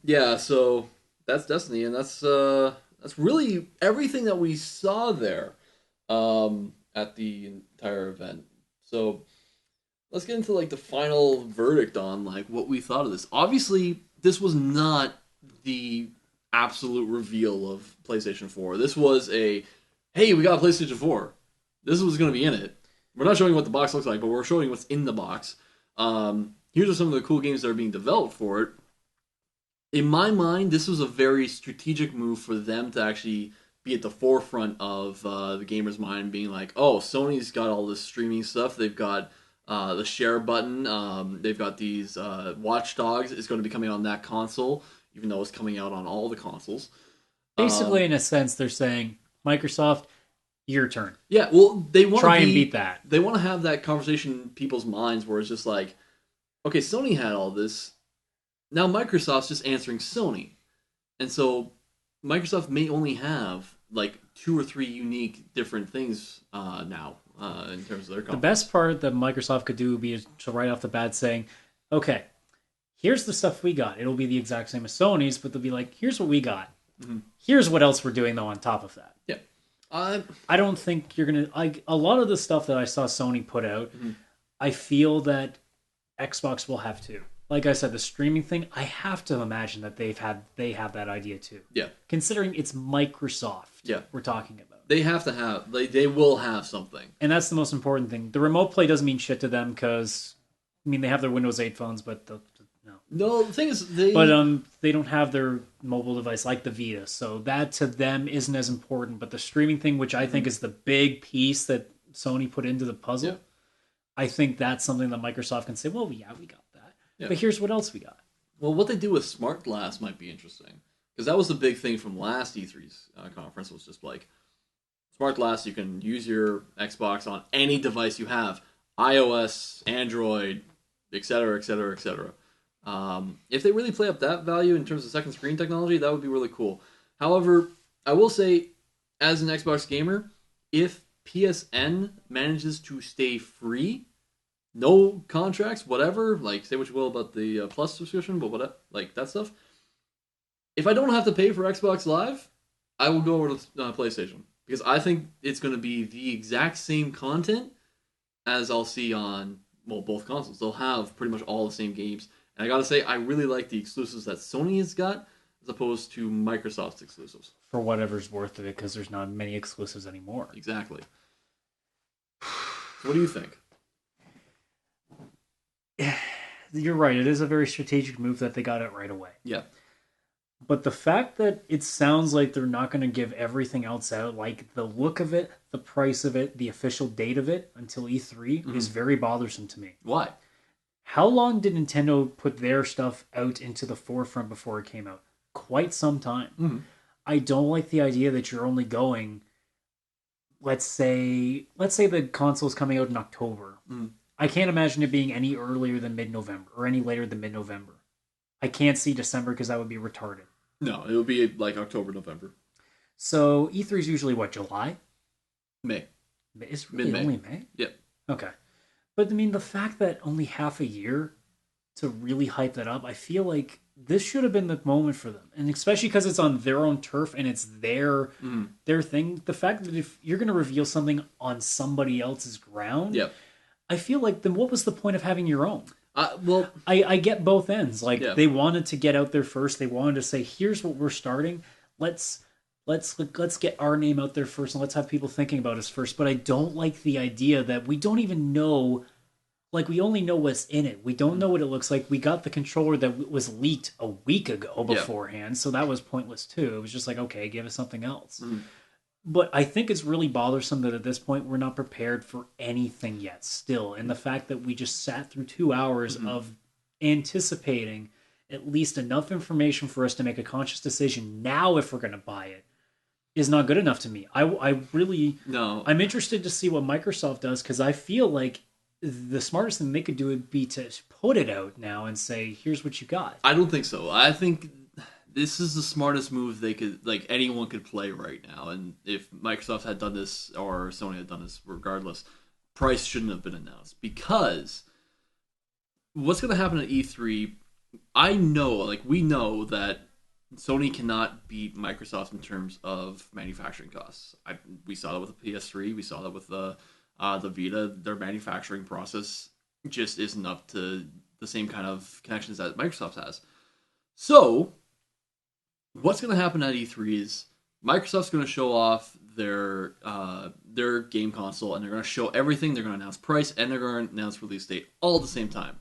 Yeah, so that's Destiny, and that's really everything that we saw there at the entire event. So let's get into like the final verdict on like what we thought of this. Obviously, this was not the absolute reveal of PlayStation 4. This was a, hey, we got a PlayStation 4. This was going to be in it. We're not showing what the box looks like, but we're showing what's in the box. Here's some of the cool games that are being developed for it. in my mind, this was a very strategic move for them to actually be at the forefront of the gamer's mind, being like, oh, Sony's got all this streaming stuff. They've got the share button. They've got these Watch Dogs. It's going to be coming on that console, even though it's coming out on all the consoles. Basically, in a sense, they're saying, Microsoft, your turn. Yeah, well, they want try and beat that. They want to have that conversation in people's minds where it's just like, okay, Sony had all this. Now Microsoft's just answering Sony. And so Microsoft may only have like 2 or 3 unique different things now in terms of their company. The best part that Microsoft could do would be to right off the bat saying, okay, here's the stuff we got. It'll be the exact same as Sony's, but they'll be like, here's what we got. Mm-hmm. Here's what else we're doing, though, on top of that. Yeah. I don't think you're going to... A lot of the stuff that I saw Sony put out, mm-hmm. I feel that Xbox will have too. Like I said, the streaming thing, I have to imagine that they have that idea too. Yeah. Considering it's Microsoft we're talking about. They have to have... They will have something. And that's the most important thing. The remote play doesn't mean shit to them because... I mean, they have their Windows 8 phones, but... No, the thing is, they don't have their mobile device like the Vita, so that to them isn't as important. But the streaming thing, which I think is the big piece that Sony put into the puzzle, I think that's something that Microsoft can say, well, yeah, we got that. Yeah. But here's what else we got. Well, what they do with Smart Glass might be interesting. Because that was the big thing from last E3's conference, was just like, Smart Glass, you can use your Xbox on any device you have. iOS, Android, etc., etc., etc. If they really play up that value in terms of second screen technology, that would be really cool. However, I will say, as an Xbox gamer, if PSN manages to stay free, no contracts, whatever, like, say what you will about the Plus subscription, but whatever, like, that stuff, if I don't have to pay for Xbox Live, I will go over to PlayStation. Because I think it's going to be the exact same content as I'll see on, well, both consoles. They'll have pretty much all the same games. And I gotta say, I really like the exclusives that Sony has got, as opposed to Microsoft's exclusives. For whatever's worth of it, because there's not many exclusives anymore. Exactly. What do you think? You're right. It is a very strategic move that they got it right away. Yeah. But the fact that it sounds like they're not going to give everything else out, like the look of it, the price of it, the official date of it, until E3, is very bothersome to me. Why? How long did Nintendo put their stuff out into the forefront before it came out? Quite some time. Mm-hmm. I don't like the idea that you're only going, let's say the console's coming out in October. Mm-hmm. I can't imagine it being any earlier than mid-November or any later than mid-November. I can't see December because that would be retarded. No, it would be like October, November. So E3 is usually what, July? May. It's really only May? Yep. Okay. But I mean, the fact that only half a year to really hype that up, I feel like this should have been the moment for them. And especially because it's on their own turf and it's their thing. The fact that if you're going to reveal something on somebody else's ground, I feel like then what was the point of having your own? Well, I get both ends. Like they wanted to get out there first. They wanted to say, here's what we're starting. Let's get our name out there first, and let's have people thinking about us first. But I don't like the idea that we don't even know, like, we only know what's in it. We don't know what it looks like. We got the controller that was leaked a week ago beforehand, so that was pointless too. It was just like, okay, give us something else. But I think it's really bothersome that at this point we're not prepared for anything yet still. And the fact that we just sat through 2 hours of anticipating at least enough information for us to make a conscious decision now if we're going to buy it is not good enough to me. I really... No. I'm interested to see what Microsoft does, because I feel like the smartest thing they could do would be to put it out now and say, here's what you got. I don't think so. I think this is the smartest move they could, like, anyone could play right now. And if Microsoft had done this, or Sony had done this, regardless, price shouldn't have been announced. Because what's going to happen at E3, I know, like, we know that Sony cannot beat Microsoft in terms of manufacturing costs. We saw that with the PS3. We saw that with the Vita. Their manufacturing process just isn't up to the same kind of connections that Microsoft has. So, what's going to happen at E3 is Microsoft's going to show off their game console, and they're going to show everything. They're going to announce price, and they're going to announce release date all at the same time.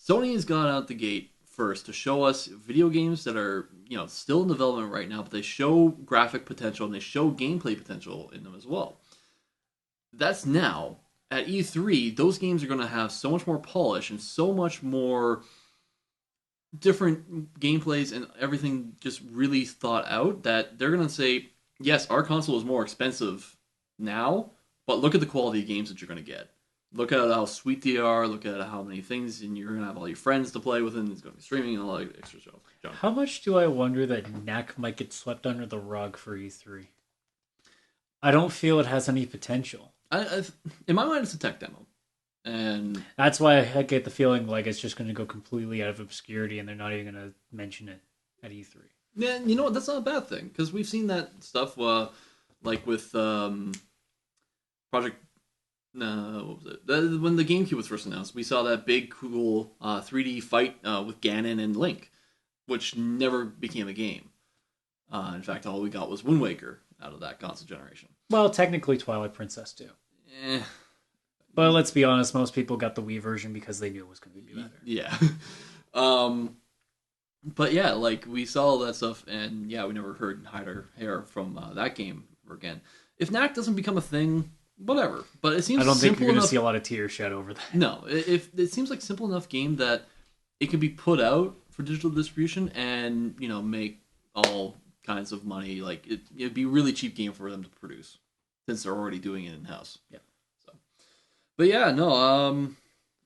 Sony has gone out the gate first to show us video games that are, still in development right now, but they show graphic potential and they show gameplay potential in them as well. That's now. At E3, those games are going to have so much more polish and so much more different gameplays and everything just really thought out that they're going to say, yes, our console is more expensive now, but look at the quality of games that you're going to get. Look at how sweet they are, look at how many things, and you're going to have all your friends to play with, and it's going to be streaming and all that extra stuff. How much do I wonder that NAC might get swept under the rug for E3? I don't feel it has any potential. In my mind, it's a tech demo. And that's why I get the feeling like it's just going to go completely out of obscurity and they're not even going to mention it at E3. Yeah, you know what? That's not a bad thing, because we've seen that stuff like with Project... what was it? When the GameCube was first announced, we saw that big, cool 3D fight with Ganon and Link, which never became a game. In fact, all we got was Wind Waker out of that console generation. Well, technically Twilight Princess too. But let's be honest, most people got the Wii version because they knew it was going to be better. Yeah. But yeah, like, we saw all that stuff, and yeah, we never heard hide or hair from that game ever again. If NAC doesn't become a thing, whatever. But it seems I don't think you're going to see a lot of tears shed over that. No, if it seems like simple enough game that it can be put out for digital distribution and, make all kinds of money. Like, it'd be a really cheap game for them to produce, since they're already doing it in-house. Yeah. So, but yeah, no,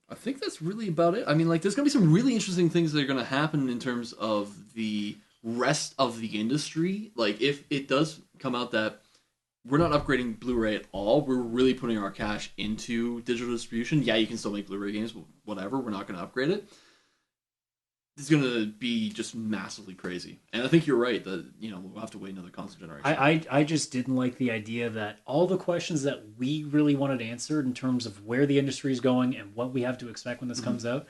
I think that's really about it. I mean, like, there's going to be some really interesting things that are going to happen in terms of the rest of the industry. Like, if it does come out that we're not upgrading Blu-ray at all, we're really putting our cash into digital distribution. Yeah, you can still make Blu-ray games, but whatever, we're not going to upgrade it. It's going to be just massively crazy. And I think you're right that, we'll have to wait another console generation. I just didn't like the idea that all the questions that we really wanted answered in terms of where the industry is going and what we have to expect when this comes out,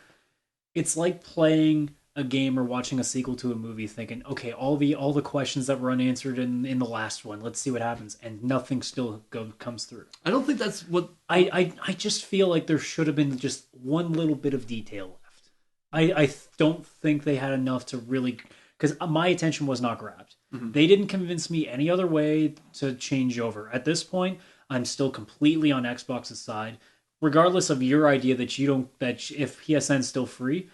it's like playing a game or watching a sequel to a movie thinking, okay, all the questions that were unanswered in the last one, let's see what happens, and nothing still comes through. I don't think that's what... I just feel like there should have been just one little bit of detail left. I don't think they had enough to really... Because my attention was not grabbed. Mm-hmm. They didn't convince me any other way to change over. At this point, I'm still completely on Xbox's side. Regardless of your idea that if PSN's still free,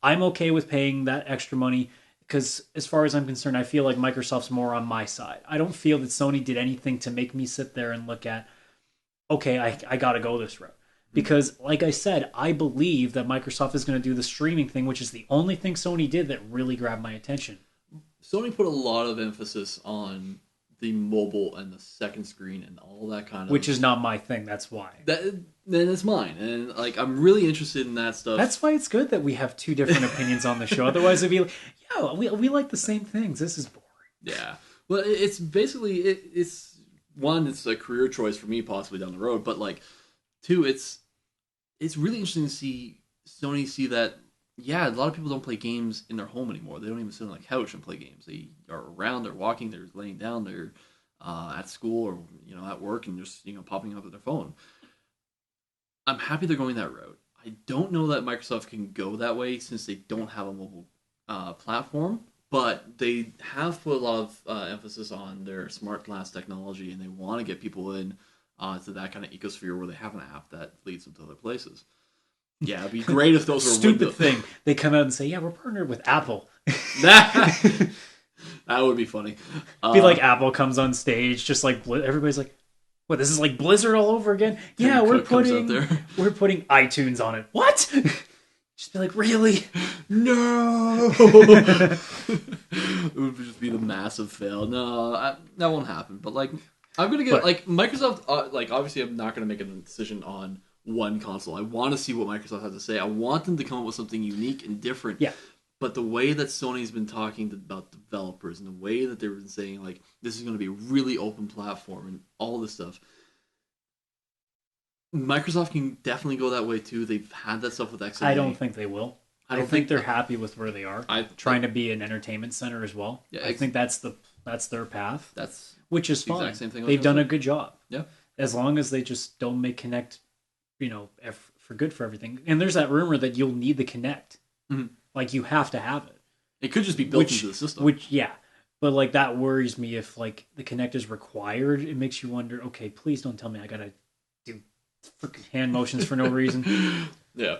I'm okay with paying that extra money, because as far as I'm concerned, I feel like Microsoft's more on my side. I don't feel that Sony did anything to make me sit there and look at, okay, I gotta go this route. Because, like I said, I believe that Microsoft is going to do the streaming thing, which is the only thing Sony did that really grabbed my attention. Sony put a lot of emphasis on the mobile and the second screen and all that kind of... Which is not my thing, that's why. Then it's mine. And, like, I'm really interested in that stuff. That's why it's good that we have two different opinions on the show. Otherwise it'd be like, yeah, we like the same things. This is boring. Yeah. Well, it's basically... It's one, it's a career choice for me possibly down the road, but, like, two, it's really interesting to see Sony see that, yeah, a lot of people don't play games in their home anymore. They don't even sit on the couch and play games. They are around, they're walking, they're laying down, they're at school or, at work and just, popping up with their phone. I'm happy they're going that route. I don't know that Microsoft can go that way since they don't have a mobile platform, but they have put a lot of emphasis on their smart glass technology, and they want to get people in to that kind of ecosphere where they have an app that leads them to other places. Yeah, it'd be great if those were... Stupid thing. They come out and say, yeah, we're partnered with Apple. That would be funny. Be like Apple comes on stage, just like everybody's like, what, this is like Blizzard all over again? Yeah, we're putting iTunes on it. What? Just be like, really? No! It would just be the massive fail. No, that won't happen. But, like, I'm going to get... like, Microsoft... obviously, I'm not going to make a decision on one console. I want to see what Microsoft has to say. I want them to come up with something unique and different. Yeah. But the way that Sony's been talking about developers and the way that they've been saying, like, this is going to be a really open platform and all this stuff... Microsoft can definitely go that way too. They've had that stuff with XNA. I don't think they will. I don't think they're happy with where they are. Trying to be an entertainment center as well. Yeah, I think that's their path. Which is fine. Same thing they've done a good job. Yeah. As long as they just don't make Kinect, for good for everything. And there's that rumor that you'll need the Kinect. Mm-hmm. Like, you have to have it. It could just be built into the system. Which, yeah. But, like, that worries me if, like, the Kinect is required. It makes you wonder, okay, please don't tell me I gotta do freaking hand motions for no reason. Yeah.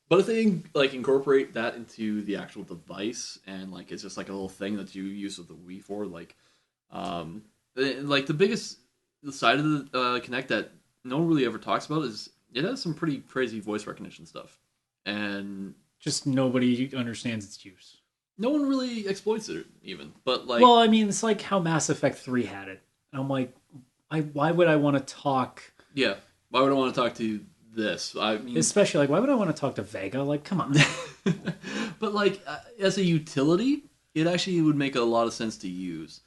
But if they, like, incorporate that into the actual device, and, like, it's just, like, a little thing that you use with the Wii for, like, the biggest side of the Kinect that no one really ever talks about is it has some pretty crazy voice recognition stuff. And just nobody understands its use. No one really exploits it, even. But like, well, I mean, it's like how Mass Effect 3 had it. I'm like, why would I want to talk? Yeah, why would I want to talk to this? I mean, especially like, why would I want to talk to Vega? Like, come on. But like, as a utility, it actually would make a lot of sense to use,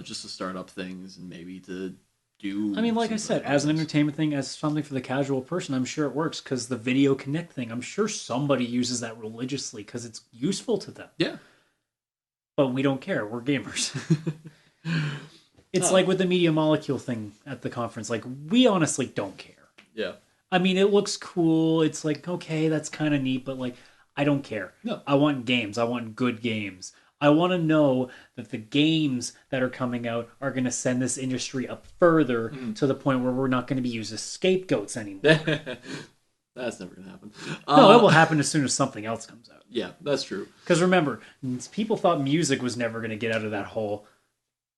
just to start up things and maybe to do. I mean, like I said, as an entertainment thing, as something for the casual person, I'm sure it works because the video Kinect thing, I'm sure somebody uses that religiously because it's useful to them. Yeah. But we don't care. We're gamers. It's like with the Media Molecule thing at the conference. Like, we honestly don't care. Yeah. I mean, it looks cool. It's like, okay, that's kind of neat, but like, I don't care. No. I want games. I want good games. I want to know that the games that are coming out are going to send this industry up further to the point where we're not going to be used as scapegoats anymore. That's never going to happen. No, it will happen as soon as something else comes out. Yeah, that's true. Because remember, people thought music was never going to get out of that hole.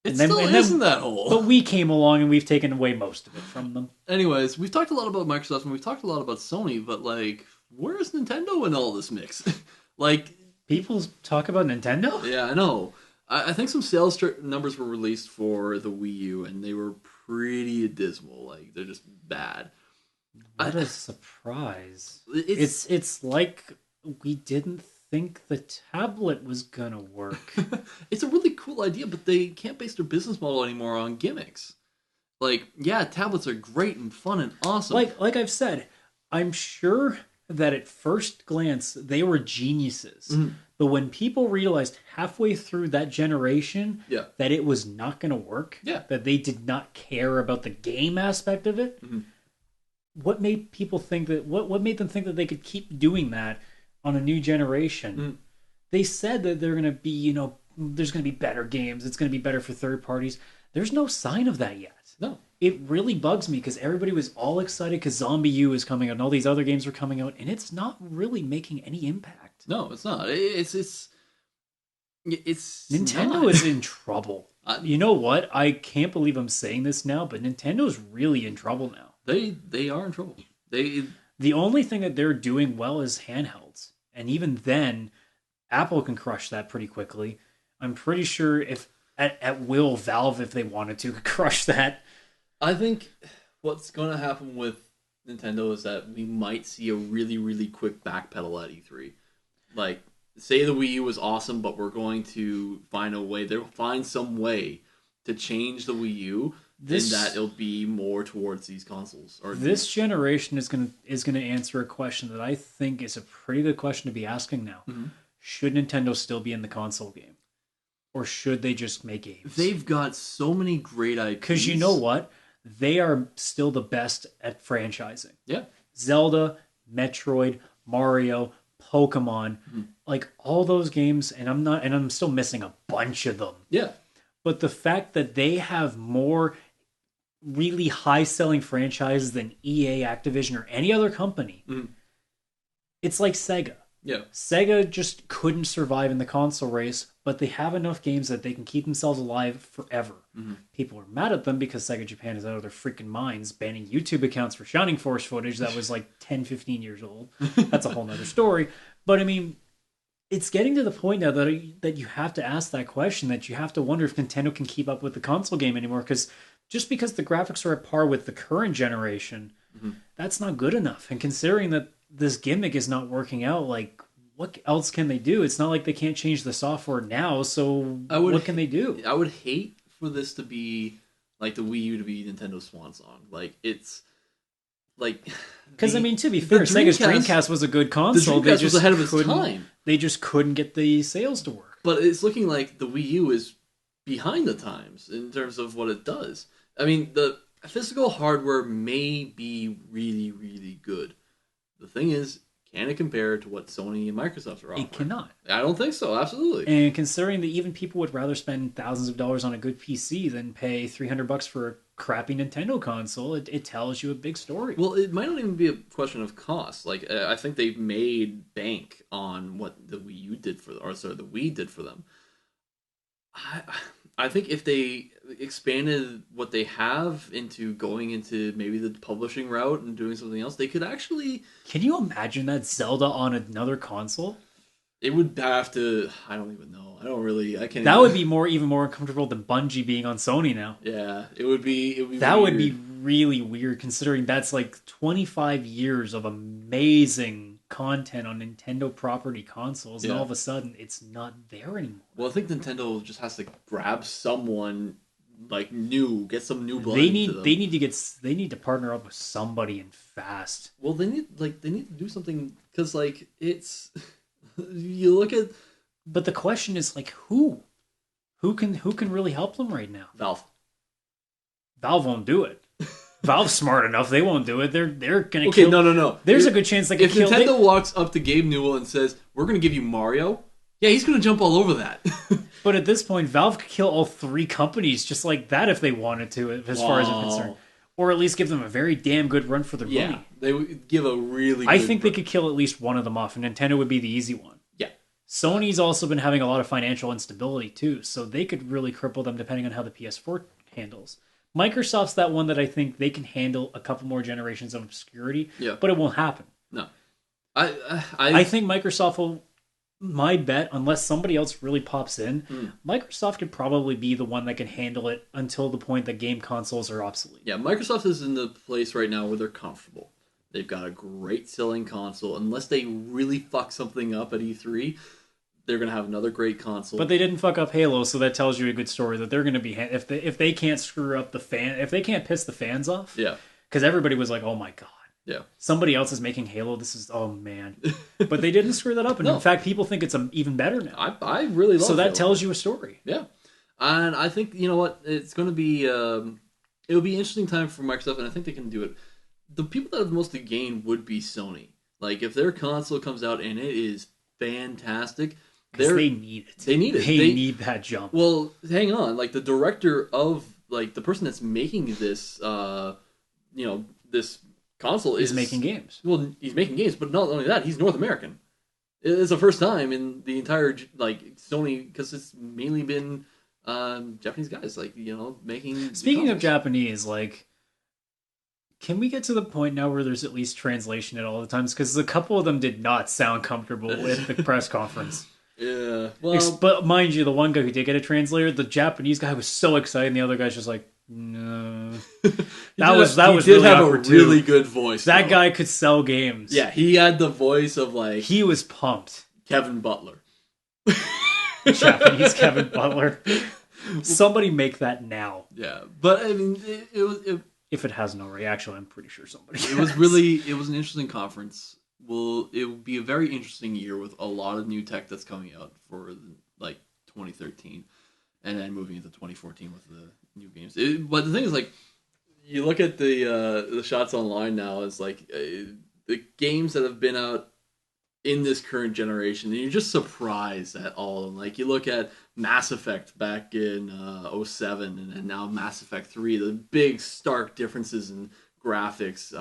It still isn't that hole. But we came along and we've taken away most of it from them. Anyways, we've talked a lot about Microsoft and we've talked a lot about Sony, but like, where's Nintendo in all this mix? Like, people talk about Nintendo? Yeah, I know. I think some sales numbers were released for the Wii U, and they were pretty dismal. Like, they're just bad. What a surprise. It's like we didn't think the tablet was gonna work. It's a really cool idea, but they can't base their business model anymore on gimmicks. Like, yeah, tablets are great and fun and awesome. Like I've said, I'm sure that at first glance they were geniuses. Mm-hmm. But when people realized halfway through that generation that it was not going to work, that they did not care about the game aspect of it, what made people think that what made them think that they could keep doing that on a new generation? They said that they're going to be, there's going to be better games, it's going to be better for third parties. There's no sign of that yet. No. It really bugs me because everybody was all excited because Zombie U is coming out and all these other games are coming out, and it's not really making any impact. No, it's not. It's Nintendo is in trouble. You know what? I can't believe I'm saying this now, but Nintendo's really in trouble now. They are in trouble. The only thing that they're doing well is handhelds, and even then, Apple can crush that pretty quickly. I'm pretty sure if at will, Valve, if they wanted to, could crush that. I think what's going to happen with Nintendo is that we might see a really, really quick backpedal at E3. Like, say the Wii U was awesome, but we're going to find some way to change the Wii U, and that it'll be more towards these consoles. This generation is going to answer a question that I think is a pretty good question to be asking now. Mm-hmm. Should Nintendo still be in the console game? Or should they just make games? They've got so many great IPs. Because you know what? They are still the best at franchising. Yeah. Zelda, Metroid, Mario, Pokemon, like all those games, and I'm still missing a bunch of them. Yeah. But the fact that they have more really high-selling franchises than EA, Activision, or any other company, it's like Sega. Yeah. Sega just couldn't survive in the console race, but they have enough games that they can keep themselves alive forever. Mm-hmm. People are mad at them because Sega Japan is out of their freaking minds, banning YouTube accounts for Shining Force footage that was like 10, 15 years old. That's a whole nother story. But I mean, it's getting to the point now that you have to ask that question, that you have to wonder if Nintendo can keep up with the console game anymore, because just because the graphics are at par with the current generation, that's not good enough. And considering that this gimmick is not working out, like, what else can they do? It's not like they can't change the software now, so what can they do? I would hate for this to be, like, the Wii U to be Nintendo's swan song. Like, it's, like... Because, I mean, to be fair, Sega's Dreamcast was a good console. The Dreamcast was ahead of its time. They just couldn't get the sales to work. But it's looking like the Wii U is behind the times in terms of what it does. I mean, the physical hardware may be really, really good. The thing is, can it compare to what Sony and Microsoft are offering? It cannot. I don't think so. Absolutely. And considering that even people would rather spend thousands of dollars on a good PC than pay $300 for a crappy Nintendo console, it tells you a big story. Well, it might not even be a question of cost. Like, I think they've made bank on what the Wii U did for, or sorry, the Wii did for them. I think if they expanded what they have into going into maybe the publishing route and doing something else, they could actually... Can you imagine that Zelda on another console? It would have to... I don't even know. I don't really... I can't... That would be even more uncomfortable than Bungie being on Sony now. Yeah, it would be that weird. Would be really weird, considering that's like 25 years of amazing content on Nintendo property consoles, and all of a sudden it's not there anymore. Well, I think Nintendo just has to grab someone like new, get some new blood. They need to partner up with somebody and fast. Well, they need to do something, because like it's you look at. But the question is, like, who can really help them right now? Valve won't do it. Valve's smart enough; they won't do it. They're gonna. Okay, no. There's a good chance they could if Nintendo walks up to Gabe Newell and says, "We're gonna give you Mario," yeah, he's gonna jump all over that. But at this point, Valve could kill all three companies just like that if they wanted to, as far as I'm concerned, or at least give them a very damn good run for their money. They would give a really. I think they could kill at least one of them off, and Nintendo would be the easy one. Yeah. Sony's also been having a lot of financial instability too, so they could really cripple them depending on how the PS4 handles. Microsoft's that one that I think they can handle a couple more generations of obscurity, but it won't happen. No. I think Microsoft will, my bet, unless somebody else really pops in, Microsoft could probably be the one that can handle it until the point that game consoles are obsolete. Yeah, Microsoft is in the place right now where they're comfortable. They've got a great selling console. Unless they really fuck something up at E3, they're going to have another great console. But they didn't fuck up Halo, so that tells you a good story that they're going to be... If they can't screw up the fan... If they can't piss the fans off... Yeah. Because everybody was like, oh my god. Yeah. Somebody else is making Halo. This is... Oh, man. But they didn't screw that up. And in fact, people think it's even better now. I really love it. So that tells you a story. Yeah. And I think, you know what? It's going to be... it'll be an interesting time for Microsoft, and I think they can do it. The people that have the most to gain would be Sony. Like, if their console comes out and it is fantastic... Because they need it. They need it. They need that jump. Well, hang on. Like, the director of, like, the person that's making this, this console is making games. Well, he's making games, but not only that, he's North American. It's the first time in the entire, like, Sony, because it's mainly been Japanese guys, like, making... Speaking of Japanese, like... Can we get to the point now where there's at least translation at all the times? Because a couple of them did not sound comfortable with the press conference. Yeah, well... But mind you, the one guy who did get a translator, the Japanese guy was so excited, and the other guy's just like, no. That was really have awkward a really good voice. That guy could sell games. Yeah, he had the voice of, like... He was pumped. Kevin Butler. Japanese Kevin Butler. Somebody make that now. Yeah, but, I mean, it was... If it has no reaction, I'm pretty sure somebody has. It was an interesting conference. It will be a very interesting year with a lot of new tech that's coming out for like 2013, and then moving into 2014 with the new games. But the thing is, like, you look at the shots online now, is like the games that have been out in this current generation, and you're just surprised at all of them. Like, you look at Mass Effect back in 2007, and now Mass Effect 3, the big stark differences in graphics,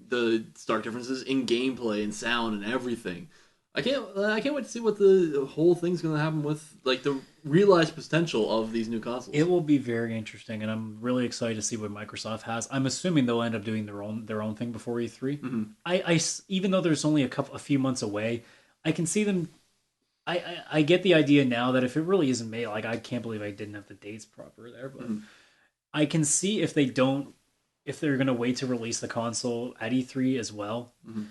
the stark differences in gameplay and sound and everything. I can't wait to see what the whole thing's going to happen with, like, the realized potential of these new consoles. It will be very interesting, and I'm really excited to see what Microsoft has. I'm assuming they'll end up doing their own thing before E3. Mm-hmm. I even though there's only a few months away, I can see them. I get the idea now that if it really isn't made, like, I can't believe I didn't have the dates proper there, but I can see if they're going to wait to release the console at E3 as well. Mm-hmm.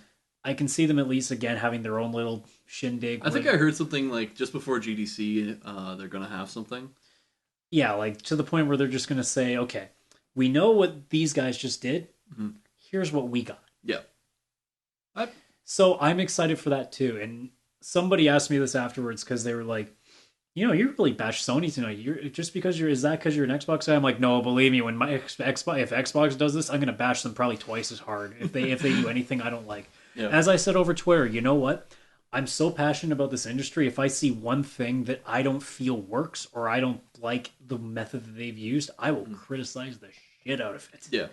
I can see them at least again having their own little shindig. I think I heard something like just before GDC, they're going to have something. Yeah, like to the point where they're just going to say, okay, we know what these guys just did. Mm-hmm. Here's what we got. Yeah. So I'm excited for that too. And somebody asked me this afterwards because they were like, you really bashed Sony tonight. Is that because you're an Xbox guy? I'm like, no, believe me, when if Xbox does this, I'm going to bash them probably twice as hard if they do anything I don't like. Yeah. As I said over Twitter, you know what? I'm so passionate about this industry. If I see one thing that I don't feel works or I don't like the method that they've used, I will criticize the shit out of it. Yeah.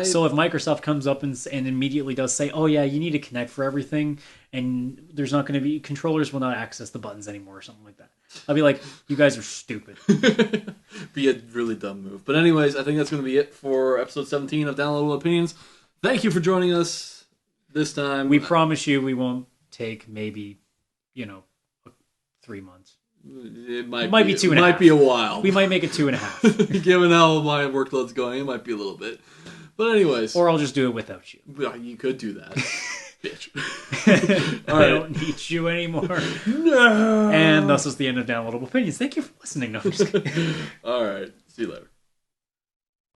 So if Microsoft comes up and immediately does say, oh yeah, you need to connect for everything, and there's not going to be, controllers will not access the buttons anymore or something like that, I'll be like, you guys are stupid. Be a really dumb move. But anyways, I think that's going to be it for episode 17 of Downloadable Opinions. Thank you for joining us this time. We promise you we won't take maybe, 3 months. It might be 2.5. Might be a while. We might make it 2.5. Given how my workload's going, it might be a little bit. But anyways. Or I'll just do it without you. Well, you could do that. Bitch. I don't need you anymore. No. And thus is the end of Downloadable Opinions. Thank you for listening. No, I'm just kidding. All right. See you later.